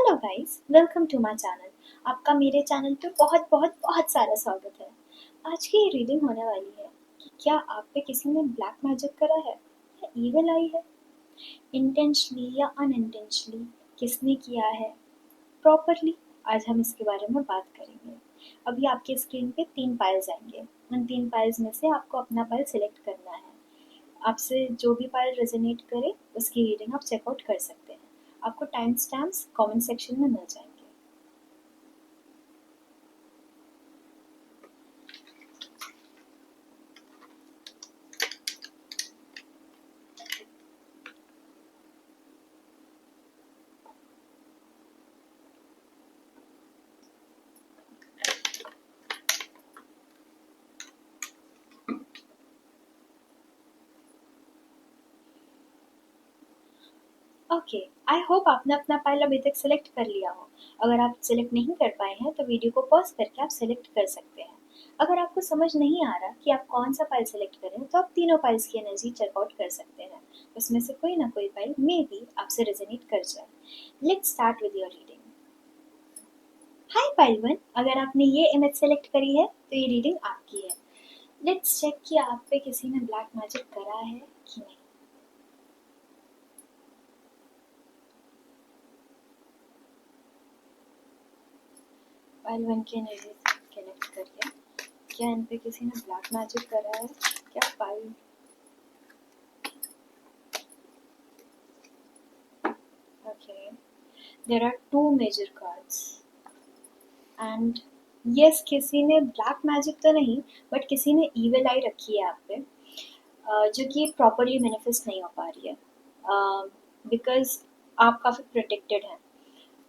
Hello guys, welcome to my channel. आपका मेरे channel पे बहुत बहुत बहुत सारा स्वागत है। आज की ये रीडिंग होने वाली है कि क्या आप पे किसी ने ब्लैक मैजिक करा है या ईविल आई है। इंटेंशनली या अनइंटेंशनली किसने किया है प्रॉपरली, आज हम इसके बारे में बात करेंगे। अभी आपके स्क्रीन पे 3 पाइल्स आएंगे। उन 3 पाइल्स में से आपको अपना पाइल सिलेक्ट करना है। आपसे जो भी पाइल रेजोनेट करे उसकी रीडिंग आप चेकआउट कर सकते हैं। आपको टाइम स्टैम्प्स कमेंट सेक्शन में मिल जाएंगे। ओके, आई होप आपने अपना पाइल अभी तक सेलेक्ट कर लिया हो। अगर आप सेलेक्ट नहीं कर पाए हैं तो वीडियो को पॉज करके आप सेलेक्ट कर सकते हैं। अगर आपको समझ नहीं आ रहा कि आप कौन सा पाइल सेलेक्ट करें तो आप तीनों पाइल्स की एनर्जी चेकआउट कर सकते हैं। उसमें से कोई ना कोई पाइल मे बी आपसे रेजोनेट कर जाए। Let's start with your reading. Hi pile 1, अगर आपने ये इमेज सेलेक्ट करी है तो ये रीडिंग आपकी है। लेट्स चेक कि आप पे किसी ने ब्लैक मैजिक करा है कि नहीं। पाइल 1 की एनर्जी कनेक्ट करिए। क्या इन पे किसी ने ब्लैक मैजिक करा है? क्या pile Okay, there are two major cards and yes, किसी ने ब्लैक मैजिक तो नहीं बट किसी ने ईविल आई रखी है आप पे, जो कि प्रॉपरली मैनिफेस्ट नहीं हो पा रही है बिकॉज आप काफ़ी प्रोटेक्टेड हैं।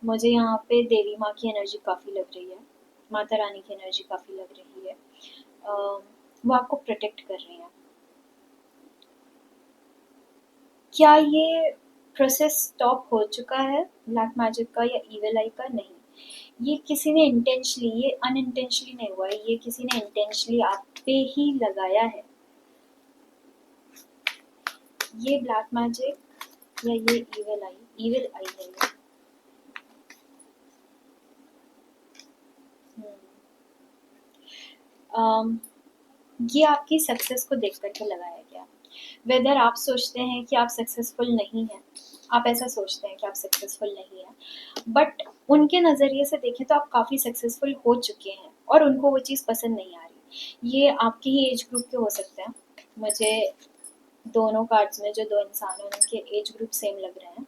मुझे यहाँ पे देवी माँ की एनर्जी काफ़ी लग रही है, माता रानी की एनर्जी काफ़ी लग रही है। वो आपको प्रोटेक्ट कर रही हैं। क्या ये प्रोसेस स्टॉप हो चुका है ब्लैक मैजिक का या ईविल आई का? नहीं, ये किसी ने इंटेंशनली, ये अनइंटेंशनली नहीं हुआ है, ये किसी ने इंटेंशनली आप पे ही लगाया है। ये ब्लैक मैजिक या ये ईविल आई है ये। ये आपकी सक्सेस को देख करके लगाया गया। वेदर आप सोचते हैं कि आप सक्सेसफुल नहीं हैं, आप ऐसा सोचते हैं कि आप सक्सेसफुल नहीं हैं, बट उनके नज़रिए से देखें तो आप काफ़ी सक्सेसफुल हो चुके हैं और उनको वो चीज़ पसंद नहीं आ रही। ये आपके ही एज ग्रुप के हो सकते हैं। मुझे दोनों कार्ड्स में जो दो इंसान हैं उनके एज ग्रुप सेम लग रहे हैं।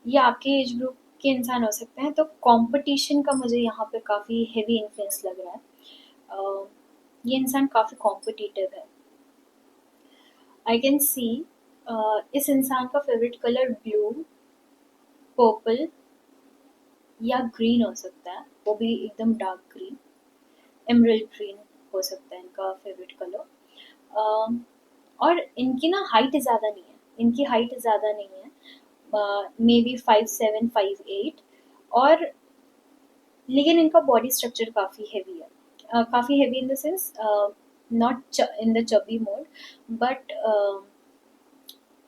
ये आपके एज ग्रुप के इंसान हो सकते हैं। तो कंपटीशन का मुझे यहाँ पे काफ़ी हेवी इन्फ्लुएंस लग रहा है। ये इंसान काफ़ी कॉम्पिटिटिव है। आई कैन सी इस इंसान का फेवरेट कलर ब्लू, पर्पल या ग्रीन हो सकता है, वो भी एकदम डार्क ग्रीन, एमरल्ड ग्रीन हो सकता है इनका फेवरेट कलर। और इनकी ना हाइट ज़्यादा नहीं है, इनकी हाइट ज़्यादा नहीं है, मे बी 5'7", 5'8", और लेकिन इनका बॉडी स्ट्रक्चर काफ़ी हैवी है। काफ़ी heavy in the sense, not in the chubby mode but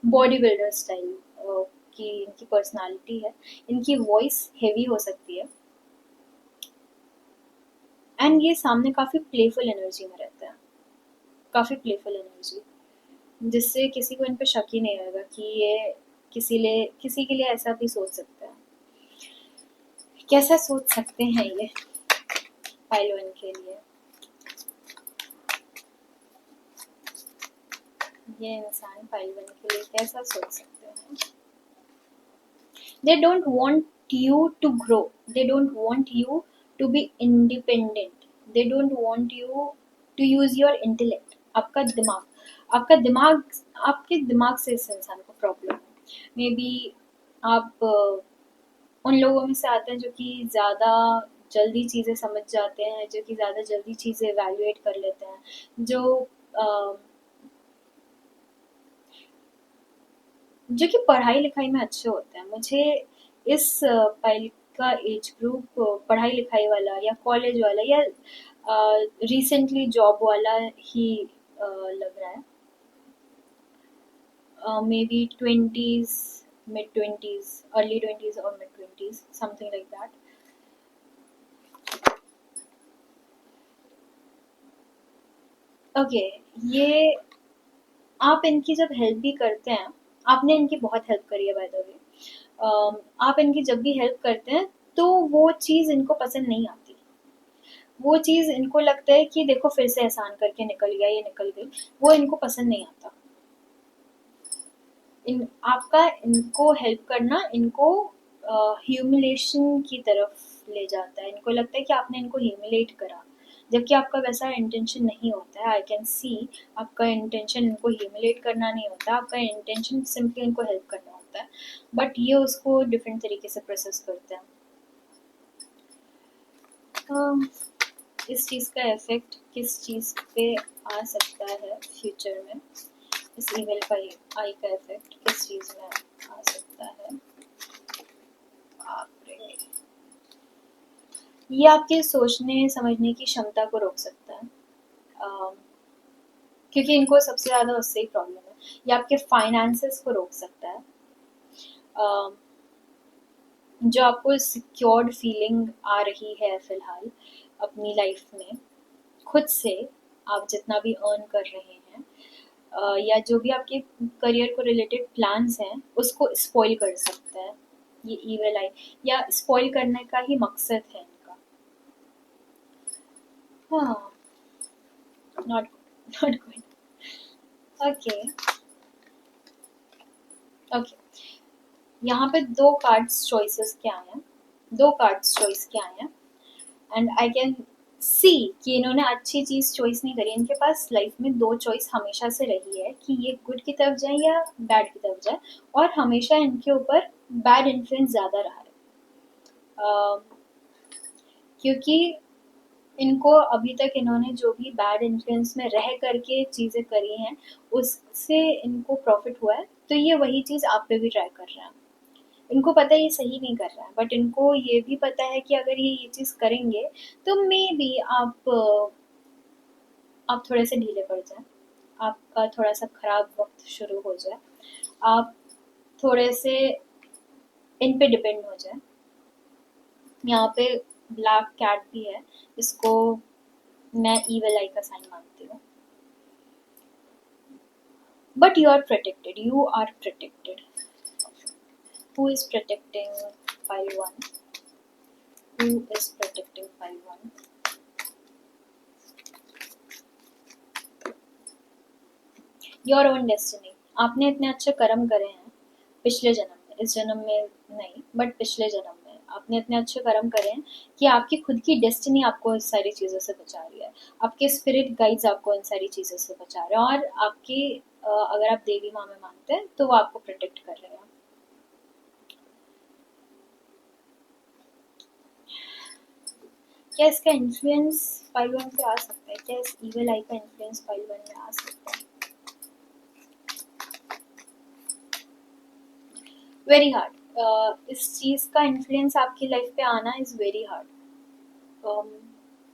body builder style की इनकी पर्सनालिटी है। इनकी वॉइस हेवी हो सकती है एंड ये सामने काफ़ी प्लेफुल एनर्जी में रहते हैं, काफ़ी प्लेफुल एनर्जी, जिससे किसी को इन पे शक ही नहीं होगा कि ये किसी के लिए ऐसा भी सोच सकते हैं। कैसा सोच सकते हैं ये पाइल 1 के लिए? ये इंसान पाइल 1 के लिए कैसा सोच सकते हैं? They don't want you to grow, they don't want you to be independent, they don't want you to use your intellect। आपका दिमाग आपके दिमाग से इस इंसान को प्रॉब्लम है। मे बी आप उन लोगों में से आते हैं जो कि ज़्यादा जल्दी चीज़ें समझ जाते हैं, जो कि ज़्यादा जल्दी चीज़ें एवेल्युएट कर लेते हैं, जो कि पढ़ाई लिखाई में अच्छे होते हैं। मुझे इस पाइल का एज ग्रुप पढ़ाई लिखाई वाला या कॉलेज वाला या रिसेंटली जॉब वाला ही लग रहा है। May be 20s mid-20s, early 20s or mid-20s, something like that. Okay, ये आप इनकी जब हेल्प भी करते हैं, आपने इनकी बहुत हेल्प करी है बाय द वे, आप इनकी जब भी हेल्प करते हैं तो वो चीज़ इनको पसंद नहीं आती। वो चीज़ इनको लगता है कि देखो फिर से एहसान करके निकल गया, ये निकल गई, वो इनको पसंद नहीं आता। इन आपका इनको हेल्प करना इनको ह्यूमिलेशन की तरफ ले जाता है। इनको लगता है कि आपने इनको ह्यूमिलेट करा, जबकि आपका वैसा इंटेंशन नहीं होता है। आई कैन सी आपका इंटेंशन इनको ह्यूमिलेट करना नहीं होता, आपका इंटेंशन सिंपली इनको हेल्प करना होता है, बट ये उसको डिफरेंट तरीके से प्रोसेस करते हैं। इस चीज़ का इफेक्ट किस चीज़ पे आ सकता है फ्यूचर में, इस इविल का आई का इफेक्ट किस चीज़ में आ सकता है? बाप रे, ये आपके सोचने समझने की क्षमता को रोक सकता है, अम, क्योंकि इनको सबसे ज़्यादा उससे ही प्रॉब्लम है। ये आपके फाइनेंसेस को रोक सकता है। अम, जो आपको सिक्योर्ड फीलिंग आ रही है फिलहाल अपनी लाइफ में खुद से, आप जितना भी अर्न कर रहे हैं, या जो भी आपके करियर को रिलेटेड प्लान्स हैं उसको स्पॉइल कर सकता है ये ईविल आई, या स्पॉइल करने का ही मकसद है इनका। हाँ, not not good. Okay, okay, यहाँ पे दो कार्ड्स चॉइसेस के आए हैं, दो कार्ड्स चॉइस के आए हैं, एंड आई कैन सी कि इन्होंने अच्छी चीज़ चॉइस नहीं करी। इनके पास लाइफ में दो चॉइस हमेशा से रही है कि ये गुड की तरफ जाए या बैड की तरफ जाए, और हमेशा इनके ऊपर बैड इन्फ्लुएंस ज़्यादा रहा है। क्योंकि इनको अभी तक इन्होंने जो भी बैड इन्फ्लुएंस में रह करके चीज़ें करी हैं उससे इनको प्रॉफिट हुआ है, तो ये वही चीज़ आप पे भी ट्राई कर रहे हैं। इनको पता है ये सही नहीं कर रहा है, बट इनको ये भी पता है कि अगर ये चीज़ करेंगे तो मे बी आप थोड़े से ढीले पड़ जाएं, आपका थोड़ा सा खराब वक्त शुरू हो जाए, आप थोड़े से इन पे डिपेंड हो जाए। यहाँ पे ब्लैक कैट भी है, इसको मैं ईविल आई का साइन मानती हूँ, but you are protected. Who is protecting file 1? Who is protecting file 1? Your own destiny. आपने इतने अच्छे कर्म करे हैं पिछले जन्म में, इस जन्म में नहीं बट पिछले जन्म में आपने इतने अच्छे कर्म करे हैं कि आपकी खुद की डेस्टिनी आपको इस सारी चीज़ों से बचा रही है, आपके स्पिरिट गाइड्स आपको इन सारी चीज़ों से बचा रहे हैं, और आपकी अगर आप देवी माँ में मानते हैं तो वो आपको प्रोटेक्ट कर रहे हैं। क्या इसका इन्फ्लुएंस फाइल 1 पे आ सकता है? क्या इस ईविल आई का इन्फ्लुएंस फाइल 1 में आ सकता है? Very hard. इस चीज़ का इन्फ्लुएंस आपकी लाइफ पे आना इज़ वेरी हार्ड।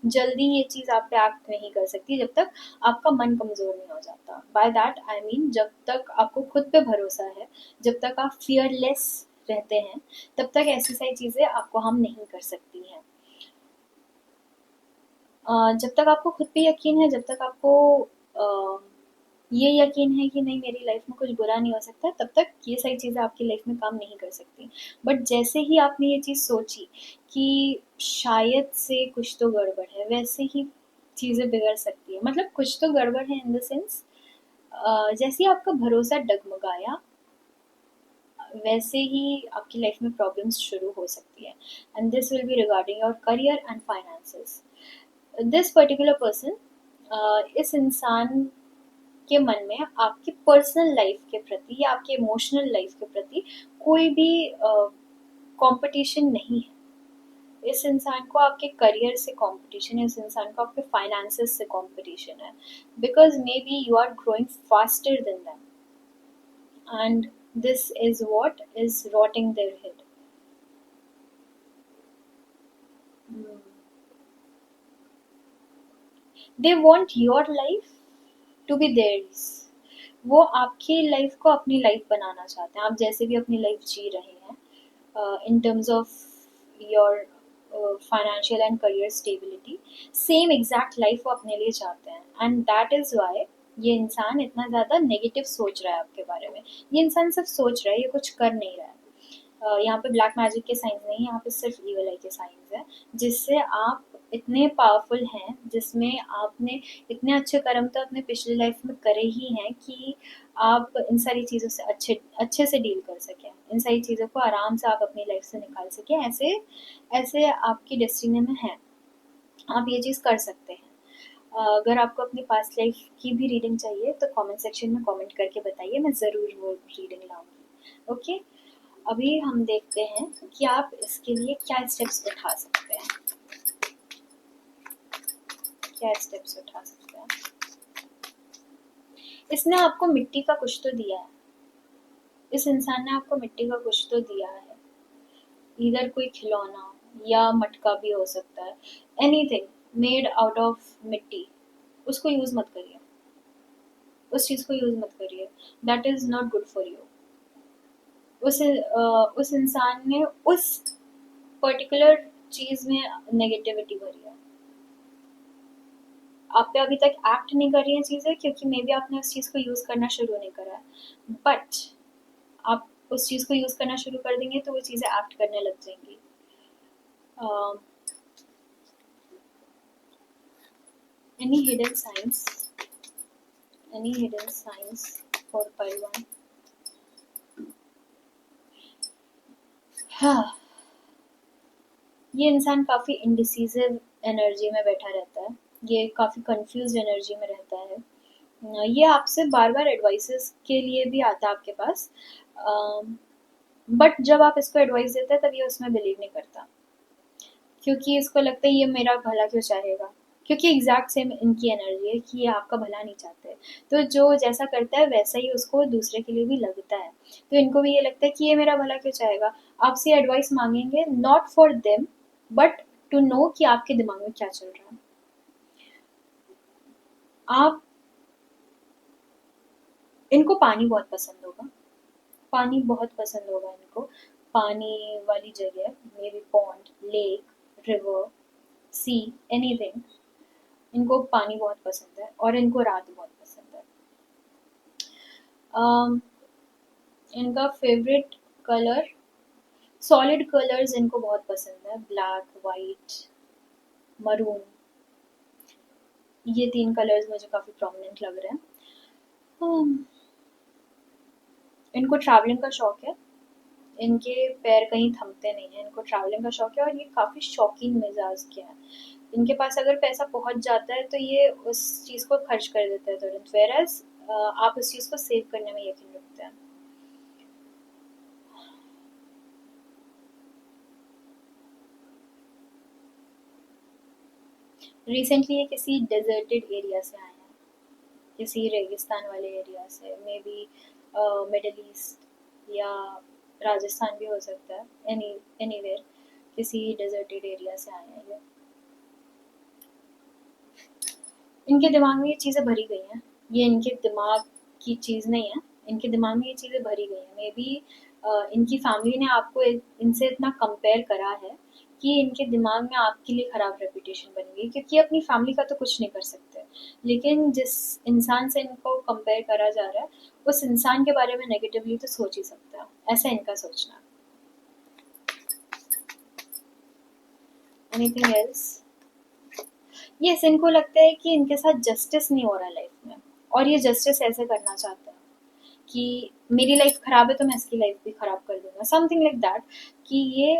जल्दी ये चीज़ आप पे एक्ट नहीं कर सकती जब तक आपका मन कमज़ोर नहीं हो जाता। बाय दैट आई मीन जब तक आपको खुद पे भरोसा है, जब तक आप फियरलेस रहते हैं, तब तक ऐसी सारी चीज़ें आपको हम नहीं कर सकती हैं। जब तक आपको खुद पे यकीन है, जब तक आपको ये यकीन है कि नहीं मेरी लाइफ में कुछ बुरा नहीं हो सकता, तब तक ये सारी चीज़ें आपकी लाइफ में काम नहीं कर सकती। बट जैसे ही आपने ये चीज़ सोची कि शायद से कुछ तो गड़बड़ है, वैसे ही चीज़ें बिगड़ सकती है। मतलब कुछ तो गड़बड़ है इन द सेंस, जैसे ही आपका भरोसा डगमगाया वैसे ही आपकी लाइफ में प्रॉब्लम्स शुरू हो सकती है, and this will be regarding your career and finances. This particular person, इस इंसान के मन में आपकी पर्सनल लाइफ के प्रति या आपके इमोशनल लाइफ के प्रति कोई भी कंपटीशन नहीं है। इस इंसान को आपके करियर से कंपटीशन है, इस इंसान को आपके फाइनेंसेस से कंपटीशन है, because maybe you are growing faster than them, and this is what is rotting their head. They want your life to be theirs, वो आपकी लाइफ को अपनी लाइफ बनाना चाहते हैं। आप जैसे भी अपनी लाइफ जी रहे हैं in terms of your financial and career stability, same exact life वो अपने लिए चाहते हैं। एंड दैट इज़ वाई ये इंसान इतना ज़्यादा नेगेटिव सोच रहा है आपके बारे में। ये इंसान सिर्फ सोच रहा है, ये कुछ कर नहीं रहा है। यहाँ पे ब्लैक मैजिक के साइंस नहीं, यहाँ पे सिर्फ ईवल आई के साइंस है, जिससे आप इतने पावरफुल हैं, जिसमें आपने इतने अच्छे कर्म तो अपने पिछले लाइफ में करे ही हैं कि आप इन सारी चीज़ों से अच्छे अच्छे से डील कर सकें, इन सारी चीज़ों को आराम से आप अपनी लाइफ से निकाल सकें। ऐसे ऐसे आपकी डेस्टिनी में है, आप ये चीज़ कर सकते हैं। अगर आपको अपनी पास्ट लाइफ की भी रीडिंग चाहिए तो कमेंट सेक्शन में कमेंट करके बताइए, मैं ज़रूर वो रीडिंग लाऊंगी। ओके, अभी हम देखते हैं कि आप इसके लिए क्या स्टेप्स उठा सकते हैं। क्या स्टेप्स उठा सकते हैं? इसने आपको मिट्टी का कुछ तो दिया है, इस इंसान ने आपको मिट्टी का कुछ तो दिया है, इधर कोई खिलौना या मटका भी हो सकता है, एनीथिंग मेड आउट ऑफ मिट्टी। उसको यूज मत करिए, उस चीज को यूज मत करिए, that is not good for you. उस इंसान ने उस पर्टिकुलर चीज में नेगेटिविटी भरी है। आप पे अभी तक एक्ट नहीं कर रही हैं चीजें, क्योंकि मे बी आपने उस चीज को यूज करना शुरू नहीं करा है। बट आप उस चीज को यूज करना शुरू कर देंगे तो वो चीजें एक्ट करने लग जाएंगी। Any hidden science, any hidden science for pile one? हाँ, ये इंसान काफी इंडिसीजिव एनर्जी में बैठा रहता है, ये काफी कंफ्यूज एनर्जी में रहता है। ये आपसे बार बार एडवाइसेस के लिए भी आता है आपके पास, बट जब आप इसको एडवाइस देते हैं तब ये उसमें बिलीव नहीं करता, क्योंकि इसको लगता है ये मेरा भला क्यों चाहेगा, क्योंकि एग्जैक्ट सेम इनकी एनर्जी है कि ये आपका भला नहीं चाहते। तो जो जैसा करता है वैसा ही उसको दूसरे के लिए भी लगता है, तो इनको भी ये लगता है कि ये मेरा भला क्यों चाहेगा। आपसे एडवाइस मांगेंगे not for them but to know कि आपके दिमाग में क्या चल रहा है। आप इनको पानी बहुत पसंद होगा, पानी बहुत पसंद होगा इनको, पानी वाली जगह, maybe pond, lake, river, sea, anything. इनको पानी बहुत पसंद है और इनको रात बहुत पसंद है। um, इनका फेवरेट कलर, सॉलिड कलर्स इनको बहुत पसंद है, ब्लैक, वाइट, मरून। ये तीन कलर्स मुझे काफी प्रोमिनेंट लग रहे हैं। इनको ट्रैवलिंग का शौक है, इनके पैर कहीं थमते नहीं हैं, इनको ट्रैवलिंग का शौक है और ये काफ़ी शौकीन मिजाज के हैं। इनके पास अगर पैसा पहुंच जाता है तो ये उस चीज़ को खर्च कर देते हैं तुरंत, वेरएज आप उस चीज़ को सेव करने में यकीन रखते हैं। रिसेंटली ये किसी डेजर्टेड एरिया से आए हैं, किसी रेगिस्तान वाले एरिया से, मे बी मिडल ईस्ट या राजस्थान भी हो सकता है, एनीवेयर किसी डेजर्टेड एरिया से आए हैं ये। इनके दिमाग में ये चीज़ें भरी गई हैं, ये इनके दिमाग की चीज़ नहीं है, इनके दिमाग में ये चीज़ें भरी गई हैं। मे बी इनकी फैमिली ने आपको इनसे इतना कंपेयर करा है कि इनके दिमाग में आपके लिए ख़राब रेपुटेशन बन गई, क्योंकि अपनी फैमिली का तो कुछ नहीं कर सकते, लेकिन जिस इंसान से इनको कंपेयर करा जा रहा है उस इंसान के बारे में नेगेटिवली तो सोच ही सकता है, ऐसा इनका सोचना। Anything else? यस, इनको लगता है कि इनके साथ जस्टिस नहीं हो रहा लाइफ में, और ये जस्टिस ऐसे करना चाहते हैं कि मेरी लाइफ खराब है तो मैं इसकी लाइफ भी खराब कर दूंगा, समथिंग लाइक दैट। कि ये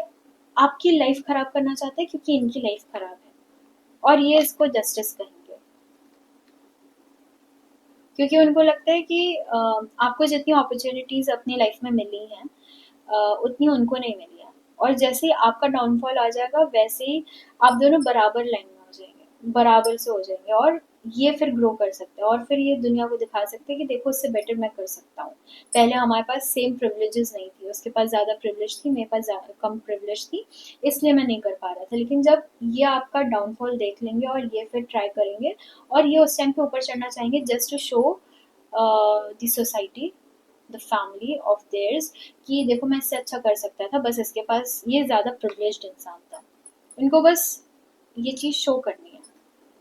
आपकी लाइफ खराब करना चाहते हैं क्योंकि इनकी लाइफ खराब है, और ये इसको जस्टिस कहेंगे, क्योंकि उनको लगता है कि आपको जितनी अपॉर्चुनिटीज अपनी लाइफ में मिली हैं उतनी उनको नहीं मिली है, और जैसे ही आपका डाउनफॉल आ जाएगा वैसे ही आप दोनों बराबर लाइन में हो जाएंगे, बराबर से हो जाएंगे, और ये फिर ग्रो कर सकते हैं और फिर ये दुनिया को दिखा सकते हैं कि देखो उससे बेटर मैं कर सकता हूँ। पहले हमारे पास सेम प्रिविलेजेस नहीं थी, उसके पास ज़्यादा प्रिविलेज थी, मेरे पास कम प्रिविलेज थी, इसलिए मैं नहीं कर पा रहा था। लेकिन जब ये आपका डाउनफॉल देख लेंगे और ये फिर ट्राई करेंगे और ये उस टाइम पे ऊपर चढ़ना चाहेंगे just to show the society, the family of theirs, कि देखो मैं इससे अच्छा कर सकता था, बस इसके पास ये ज़्यादा प्रिविलेज्ड इंसान था। इनको बस ये चीज़ शो करनी है,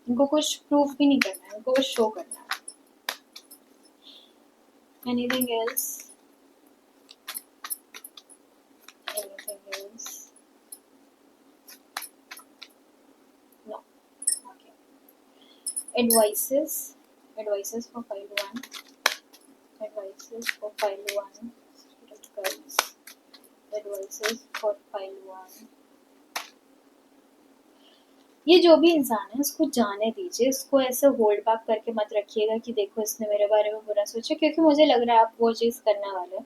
इनको कुछ प्रूफ भी नहीं करना है, इनको बस शो करना है। Anything else? Anything else? No. Okay. Advices for file 1. Advices for file 1. Spirit guides. Advices for file 1. ये जो भी इंसान है उसको जाने दीजिए, इसको ऐसे होल्ड बैक करके मत रखिएगा कि देखो इसने मेरे बारे में बुरा सोचा, क्योंकि मुझे लग रहा है आप वो चीज़ करने वाले हैं।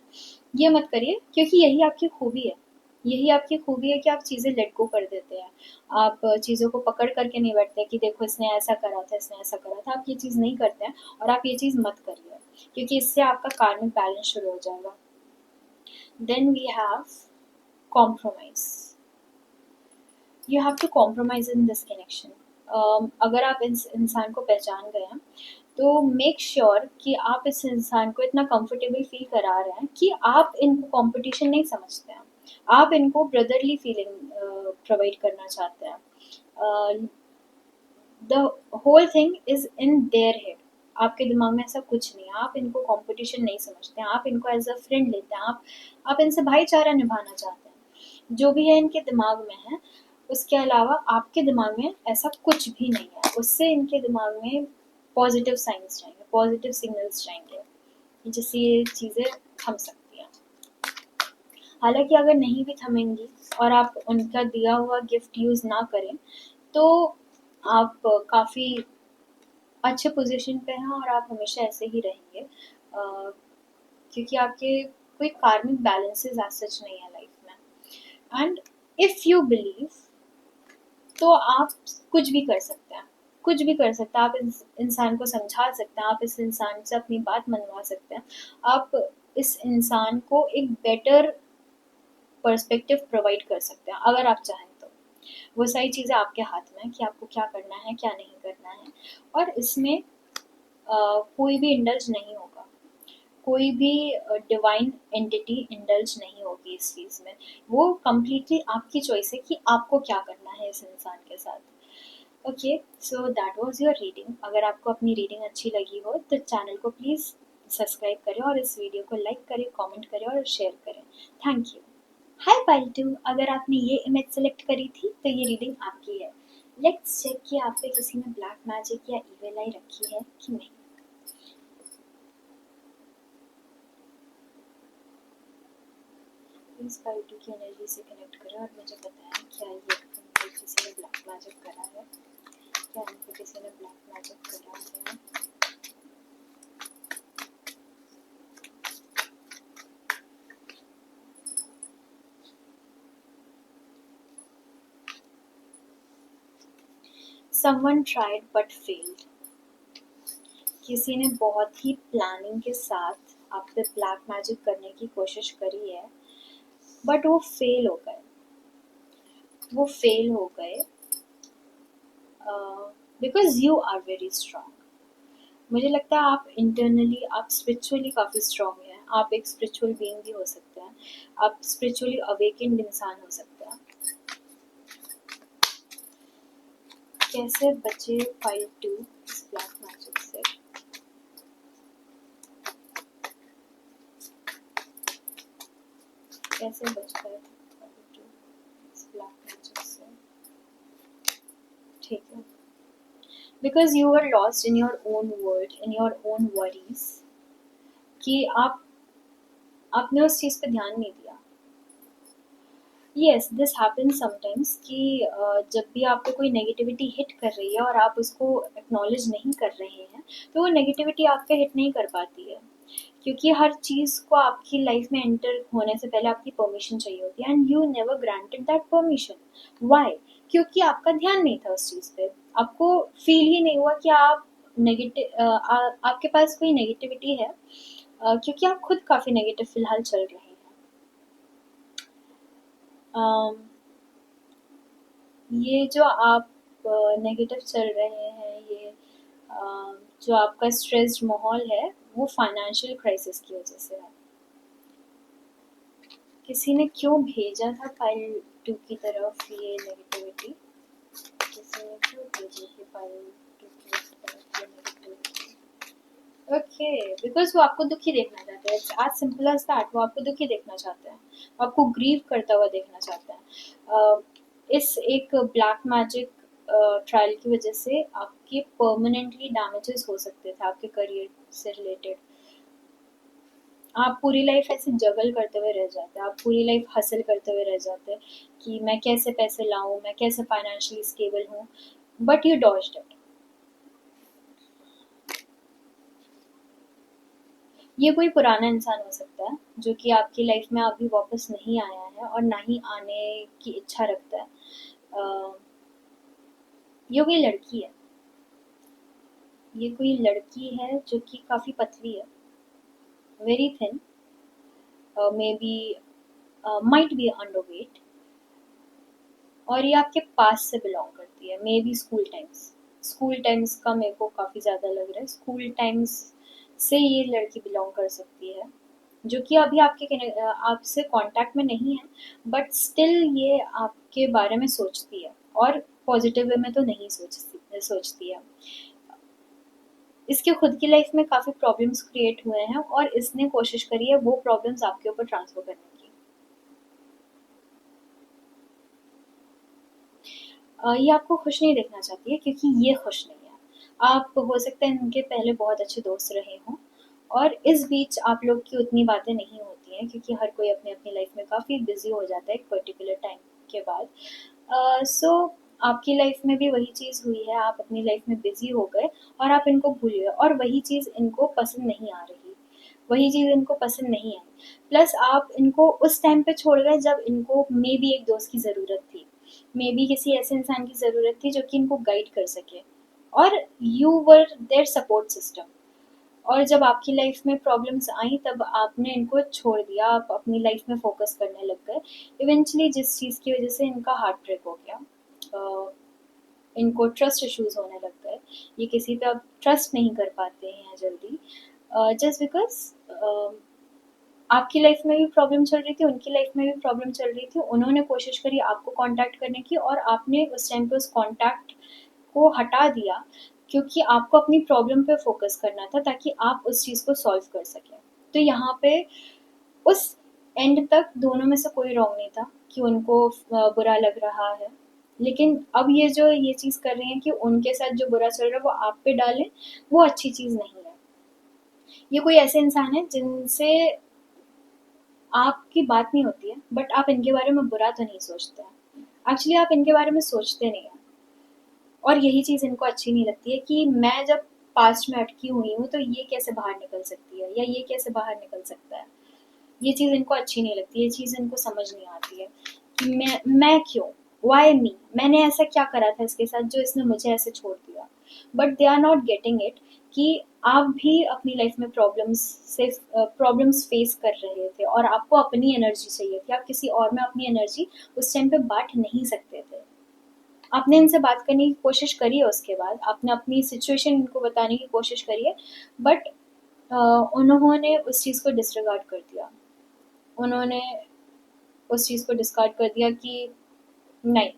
ये मत करिए, क्योंकि यही आपकी खूबी है। यही आपकी खूबी है कि आप चीज़ें लेट गो कर देते हैं। आप चीज़ों को पकड़ करके नहीं बैठते कि देखो इसने ऐसा करा था, इसने ऐसा करा था। आप ये चीज़ नहीं करते हैं, और आप ये चीज़ मत करिए, क्योंकि इससे आपका कार्मिक बैलेंस शुरू हो जाएगा। Then we have compromise. You have to compromise in this connection. अगर आप इस इंसान को पहचान गए हैं, तो मेक श्योर कि आप इस इंसान को इतना कंफर्टेबल फील करा रहे हैं कि आप इनको कंपटीशन नहीं समझते हैं, आप इनको ब्रदरली फीलिंग प्रोवाइड करना चाहते हैं। The whole thing is in their head. आपके दिमाग में ऐसा कुछ नहीं है, आप इनको कंपटीशन नहीं समझते हैं, आप इनको एज अ फ्रेंड लेते हैं, आप इनसे भाईचारा निभाना चाहते हैं। जो भी है इनके दिमाग में है, उसके अलावा आपके दिमाग में ऐसा कुछ भी नहीं है। उससे इनके दिमाग में पॉजिटिव साइंस जाएंगे, पॉजिटिव सिग्नल्स जाएंगे, जिससे ये चीज़ें थम सकती हैं। हालांकि अगर नहीं भी थमेंगी और आप उनका दिया हुआ गिफ्ट यूज़ ना करें, तो आप काफ़ी अच्छे पोजीशन पे हैं और आप हमेशा ऐसे ही रहेंगे, क्योंकि आपके कोई कार्मिक बैलेंसेस एज सच नहीं है लाइफ में। एंड इफ़ यू बिलीव, तो आप कुछ भी कर सकते हैं, कुछ भी कर सकते हैं। आप इस इंसान को समझा सकते हैं, आप इस इंसान से अपनी बात मनवा सकते हैं, आप इस इंसान को एक बेटर पर्सपेक्टिव प्रोवाइड कर सकते हैं अगर आप चाहें तो। वो सारी चीज़ें आपके हाथ में है कि आपको क्या करना है, क्या नहीं करना है। और इसमें कोई भी इंडल्ज नहीं होगा, कोई भी डिवाइन एंटिटी इंडल्ज नहीं होगी इस चीज़ में। वो कम्प्लीटली आपकी चॉइस है कि आपको क्या करना है इस इंसान के साथ। Okay, so that was your reading. अगर आपको अपनी रीडिंग अच्छी लगी हो तो चैनल को प्लीज़ सब्सक्राइब करें, और इस वीडियो को लाइक करें, कमेंट करें और शेयर करें। Thank you. हाय पाल्टू, अगर आपने ये इमेज सेलेक्ट करी थी तो ये रीडिंग आपकी है। लेट्स चेक कि आप पे किसी ने ब्लैक मैजिक या इविल आई रखी है कि नहीं। प्लीज़ पाल्टू की एनर्जी से कनेक्ट करें और मुझे बताएं क्या ये इन पे किसी ने ब्लैक मैजिक करा है, क्या इन पे किसी ने ब्लैक मैजिक करा है। Someone tried but failed. किसी ने बहुत ही प्लानिंग के साथ आप पे ब्लैक मैजिक करने की कोशिश करी है, बट वो फेल हो गए, वो फेल हो गए because you are very strong. मुझे लगता है आप इंटरनली, आप स्पिरिचुअली काफ़ी स्ट्रांग हैं। आप एक स्पिरिचुअल बीइंग भी हो सकते हैं, आप स्पिरिचुअली अवेकेंड इंसान हो सकते हैं। कैसे बचे फाइल 2 इस ब्लैक मैजिक से? कैसे बच गए फाइल 2 इस ब्लैक मैजिक से? ठीक है, because you are lost in your own world, in your own worries, कि आपने उस चीज़ पे ध्यान नहीं दिया। येस, दिस हैपन्स समटाइम्स कि जब भी आपको कोई नेगेटिविटी हिट कर रही है और आप उसको एक्नॉलेज नहीं कर रहे हैं, तो वो नेगेटिविटी आप पे हिट नहीं कर पाती है, क्योंकि हर चीज़ को आपकी लाइफ में एंटर होने से पहले आपकी परमिशन चाहिए होती है, and you never granted that permission. Why? क्योंकि आपका ध्यान नहीं था उस चीज़ पे, आपको फील ही नहीं हुआ कि आप आपके पास कोई नेगेटिविटी है, क्योंकि आप खुद काफ़ी नेगेटिव फिलहाल चल रहे हैं। um, ये जो आप नेगेटिव चल रहे हैं, ये जो आपका स्ट्रेस्ड माहौल है, वो फाइनेंशियल क्राइसिस की वजह से है। किसी ने क्यों भेजा था फाइल 2 की तरफ ये नेगेटिविटी? किसी ने क्यों भेजी थी फाइल 2 की तरफ ये नेगेटिविटी? ओके, बिकॉज वो आपको दुखी देखना चाहते हैं। It's as simple as that. वो आपको दुखी देखना चाहते हैं, वो आपको ग्रीव करता हुआ देखना चाहते हैं। इस एक ब्लैक मैजिक ट्रायल की वजह से आपके परमानेंटली डैमेजेस हो सकते थे आपके करियर से रिलेटेड। आप पूरी लाइफ ऐसे जगल करते हुए रह जाते हैं, आप पूरी लाइफ हसल करते हुए रह जाते हैं कि मैं कैसे पैसे लाऊं, मैं कैसे फाइनेंशियली स्टेबल हूँ, बट यू डॉज्ड इट। ये कोई पुराना इंसान हो सकता है जो कि आपकी लाइफ में अभी वापस नहीं आया है और ना ही आने की इच्छा रखता है। ये कोई लड़की है, ये कोई लड़की है जो कि काफ़ी पतली है, very thin, may be might be underweight, और ये आपके पास से बिलोंग करती है, may be school times. School times का मेरे को काफ़ी ज़्यादा लग रहा है, स्कूल टाइम्स से ये लड़की बिलोंग कर सकती है, जो कि अभी आपसे कांटेक्ट में नहीं है, बट स्टिल ये आपके बारे में सोचती है, और पॉजिटिव वे में तो नहीं सोचती है। इसके खुद की लाइफ में काफ़ी प्रॉब्लम्स क्रिएट हुए हैं और इसने कोशिश करी है वो प्रॉब्लम्स आपके ऊपर ट्रांसफर करने की। ये आपको खुश नहीं देखना चाहती है क्योंकि ये खुश नहीं है। आप हो सकता है इनके पहले बहुत अच्छे दोस्त रहे हों, और इस बीच आप लोग की उतनी बातें नहीं होती हैं क्योंकि हर कोई अपनी अपनी लाइफ में काफ़ी बिजी हो जाता है एक पर्टिकुलर टाइम के बाद। सो आपकी लाइफ में भी वही चीज़ हुई है, आप अपनी लाइफ में बिजी हो गए और आप इनको भूल गए, और वही चीज़ इनको पसंद नहीं आ रही, वही चीज़ इनको पसंद नहीं आई। प्लस आप इनको उस टाइम पे छोड़ गए जब इनको मे बी एक दोस्त की ज़रूरत थी, मे बी किसी ऐसे इंसान की ज़रूरत थी जो कि इनको गाइड कर सके, और you were their support system. और जब आपकी लाइफ में प्रॉब्लम्स आई तब आपने इनको छोड़ दिया, आप अपनी लाइफ में फोकस करने लग गए। इवेंचुअली जिस चीज़ की वजह से इनका हार्ट ब्रेक हो गया, इनको ट्रस्ट इश्यूज होने लग गए, ये किसी पे अब ट्रस्ट नहीं कर पाते हैं जल्दी, जस्ट बिकॉज आपकी लाइफ में भी प्रॉब्लम चल रही थी, उनकी लाइफ में भी प्रॉब्लम चल रही थी, उन्होंने कोशिश करी आपको कांटेक्ट करने की और आपने उस टाइम पे उस कांटेक्ट को हटा दिया क्योंकि आपको अपनी प्रॉब्लम पे फोकस करना था ताकि आप उस चीज़ को सॉल्व कर सकें। तो यहाँ पे उस एंड तक दोनों में से कोई रॉन्ग नहीं था कि उनको बुरा लग रहा है, लेकिन अब ये जो ये चीज़ कर रही हैं कि उनके साथ जो बुरा चल रहा है वो आप पे डालें, वो अच्छी चीज़ नहीं है। ये कोई ऐसे इंसान है जिनसे आपकी बात नहीं होती है, बट आप इनके बारे में बुरा तो नहीं सोचते हैं, एक्चुअली आप इनके बारे में सोचते नहीं हैं, और यही चीज़ इनको अच्छी नहीं लगती है कि मैं जब पास्ट में अटकी हुई हूँ तो ये कैसे बाहर निकल सकती है या ये कैसे बाहर निकल सकता है। ये चीज़ इनको अच्छी नहीं लगती, ये चीज़ इनको समझ नहीं आती है कि मैं क्यों, वाई मी, मैंने ऐसा क्या करा था इसके साथ जो इसने मुझे ऐसे छोड़ दिया। But they are not getting it कि आप भी अपनी लाइफ में प्रॉब्लम्स फेस कर रहे थे और आपको अपनी एनर्जी चाहिए थी, आप किसी और में अपनी एनर्जी उस टाइम पे बांट नहीं सकते थे। आपने इनसे बात करने की कोशिश करी है, उसके बाद आपने अपनी सिचुएशन इनको बताने की कोशिश करी है, बट उन्होंने उस चीज़ को डिसरिगार्ड कर दिया। उन्होंने उस चीज़ को डिस्कार्ड कर दिया कि नहीं,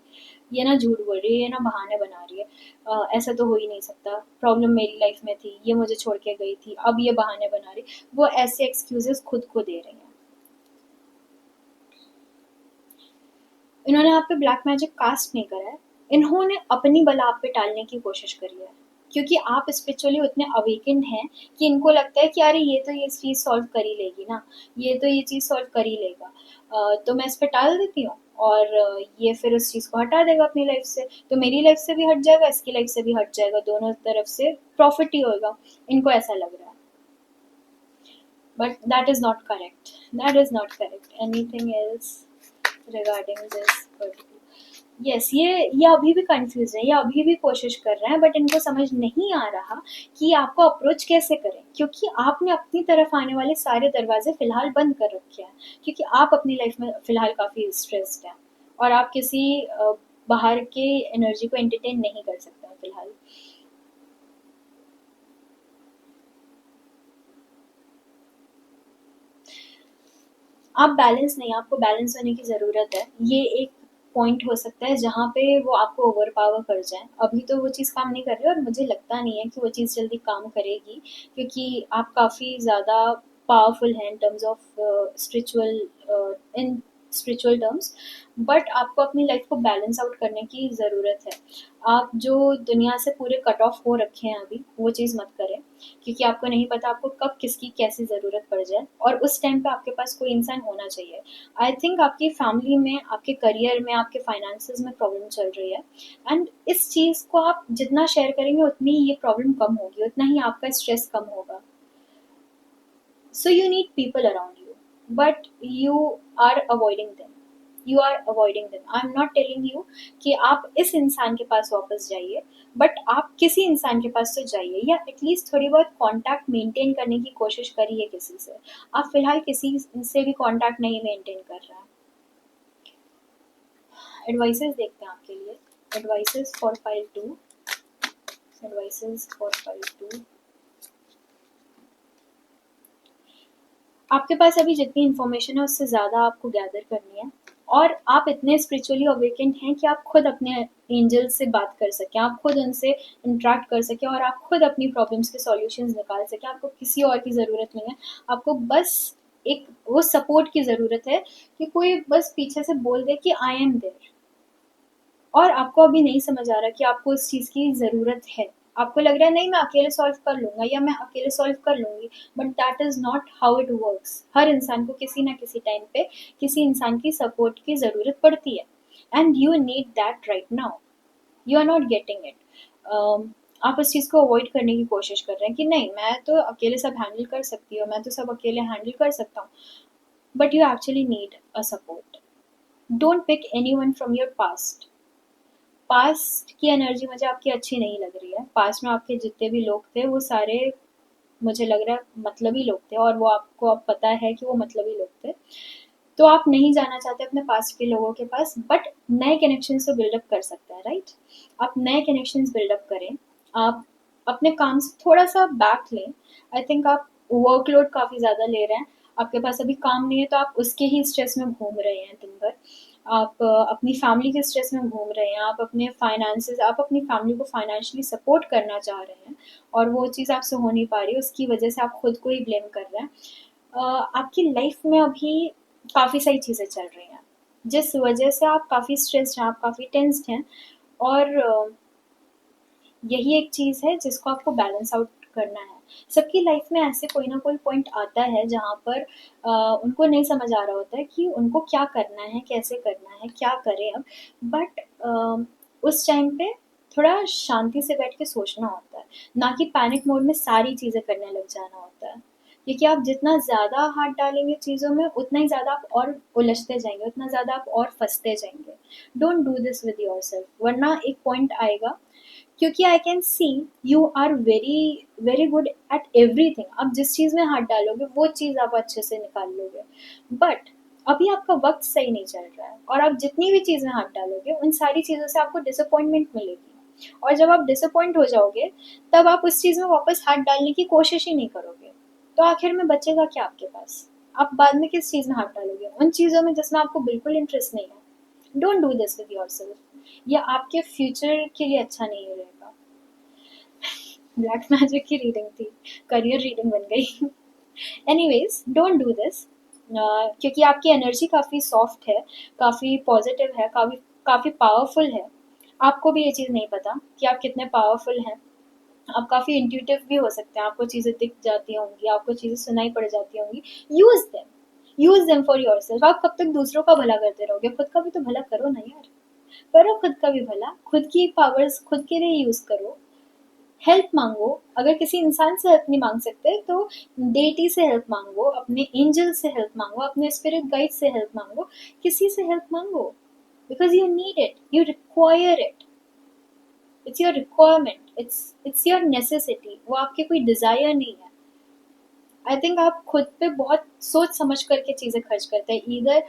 ये ना झूठ बोल रही है, ये ना बहाने बना रही है, ऐसा तो हो ही नहीं सकता, प्रॉब्लम मेरी लाइफ में थी, ये मुझे छोड़ के गई थी, अब ये बहाने बना रही। वो ऐसे एक्सक्यूजेस खुद को दे रही हैं। इन्होंने आप पे ब्लैक मैजिक कास्ट नहीं करा है, इन्होंने अपनी बला आप पे टालने की कोशिश करी है, क्योंकि आप स्पिरिचुअली उतने अवेकेंड हैं कि इनको लगता है कि अरे ये तो ये चीज़ सॉल्व कर ही लेगी ना, ये तो ये चीज़ सॉल्व कर ही लेगा, तो मैं इस पे टाल देती हूँ और ये फिर उस चीज़ को हटा देगा अपनी लाइफ से, तो मेरी लाइफ से भी हट जाएगा, इसकी लाइफ से भी हट जाएगा, दोनों तरफ से प्रॉफिट ही होगा। इनको ऐसा लग रहा है, but that is not correct, that is not correct. Anything else regarding this particular? Yes, ये अभी भी कंफ्यूज है, ये अभी भी कोशिश कर रहे हैं, बट इनको समझ नहीं आ रहा कि आपको अप्रोच कैसे करें, क्योंकि आपने अपनी तरफ आने वाले सारे दरवाजे फिलहाल बंद कर रखे हैं, क्योंकि आप अपनी लाइफ में फिलहाल काफ़ी स्ट्रेस्ड हैं और आप किसी बाहर के एनर्जी को एंटरटेन नहीं कर सकते हैं फिलहाल। आप बैलेंस नहीं, आपको बैलेंस होने की ज़रूरत है। ये एक पॉइंट हो सकता है जहाँ पे वो आपको ओवर पावर कर जाए। अभी तो वो चीज़ काम नहीं कर रही और मुझे लगता नहीं है कि वो चीज़ जल्दी काम करेगी, क्योंकि आप काफ़ी ज़्यादा पावरफुल हैं in terms of spiritual, in spiritual terms. But आपको अपनी लाइफ को बैलेंस आउट करने की ज़रूरत है। आप जो दुनिया से पूरे कट ऑफ हो रखे हैं अभी, वो चीज़ मत करें, क्योंकि आपको नहीं पता आपको कब किसकी कैसी ज़रूरत पड़ जाए, और उस टाइम पे आपके पास कोई इंसान होना चाहिए। आई थिंक आपकी फैमिली में, आपके करियर में, आपके फाइनेंसेस में प्रॉब्लम चल रही है, एंड इस चीज़ को आप जितना शेयर करेंगे उतनी ही ये प्रॉब्लम कम होगी, उतना ही आपका स्ट्रेस कम होगा। So you need people around you, but you are avoiding them. You are avoiding them. I'm not telling you कि आप इस इंसान के पास वापस जाइए, बट आप किसी इंसान के पास तो जाइए, या एटलीस्ट थोड़ी बहुत कांटेक्ट मेंटेन करने की कोशिश करिए किसी से। आप फिलहाल किसी से भी कांटेक्ट नहीं मेंटेन कर रहे हैं। एडवाइसेस देखते हैं आपके लिए। Advices for file 2। Advices for file 2। आपके पास अभी जितनी इन्फॉर्मेशन है उससे ज़्यादा आपको गैदर करनी है, और आप इतने स्पिरिचुअली अवेकेंड हैं कि आप खुद अपने एंजल से बात कर सकें, आप खुद उनसे इंटरेक्ट कर सकें, और आप खुद अपनी प्रॉब्लम्स के सॉल्यूशंस निकाल सकें। आपको किसी और की ज़रूरत नहीं है। आपको बस एक वो सपोर्ट की ज़रूरत है कि कोई बस पीछे से बोल दे कि आई एम देयर। और आपको अभी नहीं समझ आ रहा कि आपको इस चीज़ की ज़रूरत है। आपको लग रहा है नहीं, मैं अकेले सॉल्व कर लूँगा या मैं अकेले सॉल्व कर लूँगी, but that is not how it works. हर इंसान को किसी ना किसी टाइम पे किसी इंसान की सपोर्ट की ज़रूरत पड़ती है, and you need that right now. You are not getting it. आप उस चीज़ को अवॉइड करने की कोशिश कर रहे हैं कि नहीं, मैं तो अकेले सब हैंडल कर सकती हूँ, मैं तो सब अकेले हैंडल कर सकता हूँ, but you actually need a support. Don't pick any one from your past. Past की एनर्जी मुझे आपकी अच्छी नहीं लग रही है। पास्ट में आपके जितने भी लोग थे वो सारे, मुझे लग रहा है, मतलबी लोग थे, और वो आपको अब पता है कि वो मतलबी लोग थे। तो आप नहीं जाना चाहते अपने पास्ट के लोगों के पास, बट नए कनेक्शन तो बिल्डअप कर सकते हैं, राइट? आप नए कनेक्शन बिल्डअप करें। आप अपने काम से थोड़ा सा बैक लें। आई थिंक आप वर्कलोड काफ़ी ज़्यादा ले रहे हैं। आपके पास अभी काम नहीं है तो आप उसके ही स्ट्रेस में घूम रहे हैं दिन भर। आप अपनी फैमिली के स्ट्रेस में घूम रहे हैं। आप अपने फाइनेंसेस, आप अपनी फैमिली को फाइनेंशियली सपोर्ट करना चाह रहे हैं, और वो चीज़ आपसे हो नहीं पा रही, उसकी वजह से आप खुद को ही ब्लेम कर रहे हैं। आपकी लाइफ में अभी काफ़ी सारी चीज़ें चल रही हैं जिस वजह से आप काफ़ी स्ट्रेस्ड हैं, आप काफ़ी टेंस्ड हैं, और यही एक चीज़ है जिसको आपको बैलेंस आउट करना है। सबकी लाइफ में ऐसे कोई ना कोई पॉइंट आता है जहाँ पर उनको नहीं समझ आ रहा होता है कि उनको क्या करना है, कैसे करना है, क्या करें अब। बट उस टाइम पे थोड़ा शांति से बैठ के सोचना होता है, ना कि पैनिक मोड में सारी चीज़ें करने लग जाना होता है। क्योंकि आप जितना ज़्यादा हाथ डालेंगे चीज़ों में, उतना ही ज़्यादा आप और उलझते जाएंगे, उतना ज़्यादा आप और फंसते जाएंगे। Don't do this with yourself, वरना एक पॉइंट आएगा, क्योंकि I can see you are very very good at everything. आप जिस चीज़ में हाथ डालोगे वो चीज़ आप अच्छे से निकाल लोगे, बट अभी आपका वक्त सही नहीं चल रहा है, और आप जितनी भी चीज़ में हाथ डालोगे उन सारी चीज़ों से आपको डिसअपॉइंटमेंट मिलेगी, और जब आप डिसअपॉइंट हो जाओगे तब आप उस चीज़ में वापस हाथ डालने की कोशिश ही नहीं करोगे। तो आखिर में बचेगा क्या आपके पास? आप बाद में किस चीज़ में हाथ डालोगे? उन चीज़ों में जिसमें आपको बिल्कुल इंटरेस्ट नहीं है। Don't do this with yourself. ये आपके फ्यूचर के लिए अच्छा नहीं रहेगा। ब्लैक मैजिक की रीडिंग थी, करियर रीडिंग बन गई। एनीवेज, डोंट डू दिस, क्योंकि आपकी एनर्जी काफ़ी सॉफ्ट है, काफ़ी पॉजिटिव है, काफ़ी काफ़ी पावरफुल है। आपको भी ये चीज़ नहीं पता कि आप कितने पावरफुल हैं। आप काफ़ी इंट्यूटिव भी हो सकते हैं, आपको चीज़ें दिख जाती होंगी, आपको चीज़ें सुनाई पड़ जाती होंगी। Use them, use them for yourself. आप कब तक दूसरों का भला करते रहोगे? खुद का भी तो भला करो ना यार। करो खुद का भी भला, खुद की पावर्स खुद के लिए यूज़ करो। हेल्प मांगो। अगर किसी इंसान से हेल्प नहीं मांग सकते तो डेटी से हेल्प मांगो, अपने एंजल से हेल्प मांगो, अपने स्पिरिट गाइड से हेल्प मांगो। किसी से हेल्प मांगो, because you need it, you require it. It's your requirement, it's your necessity. वो आपकी कोई डिजायर नहीं है। आई थिंक आप खुद पे बहुत सोच समझ करके चीज़ें खर्च करते हैं, ईदर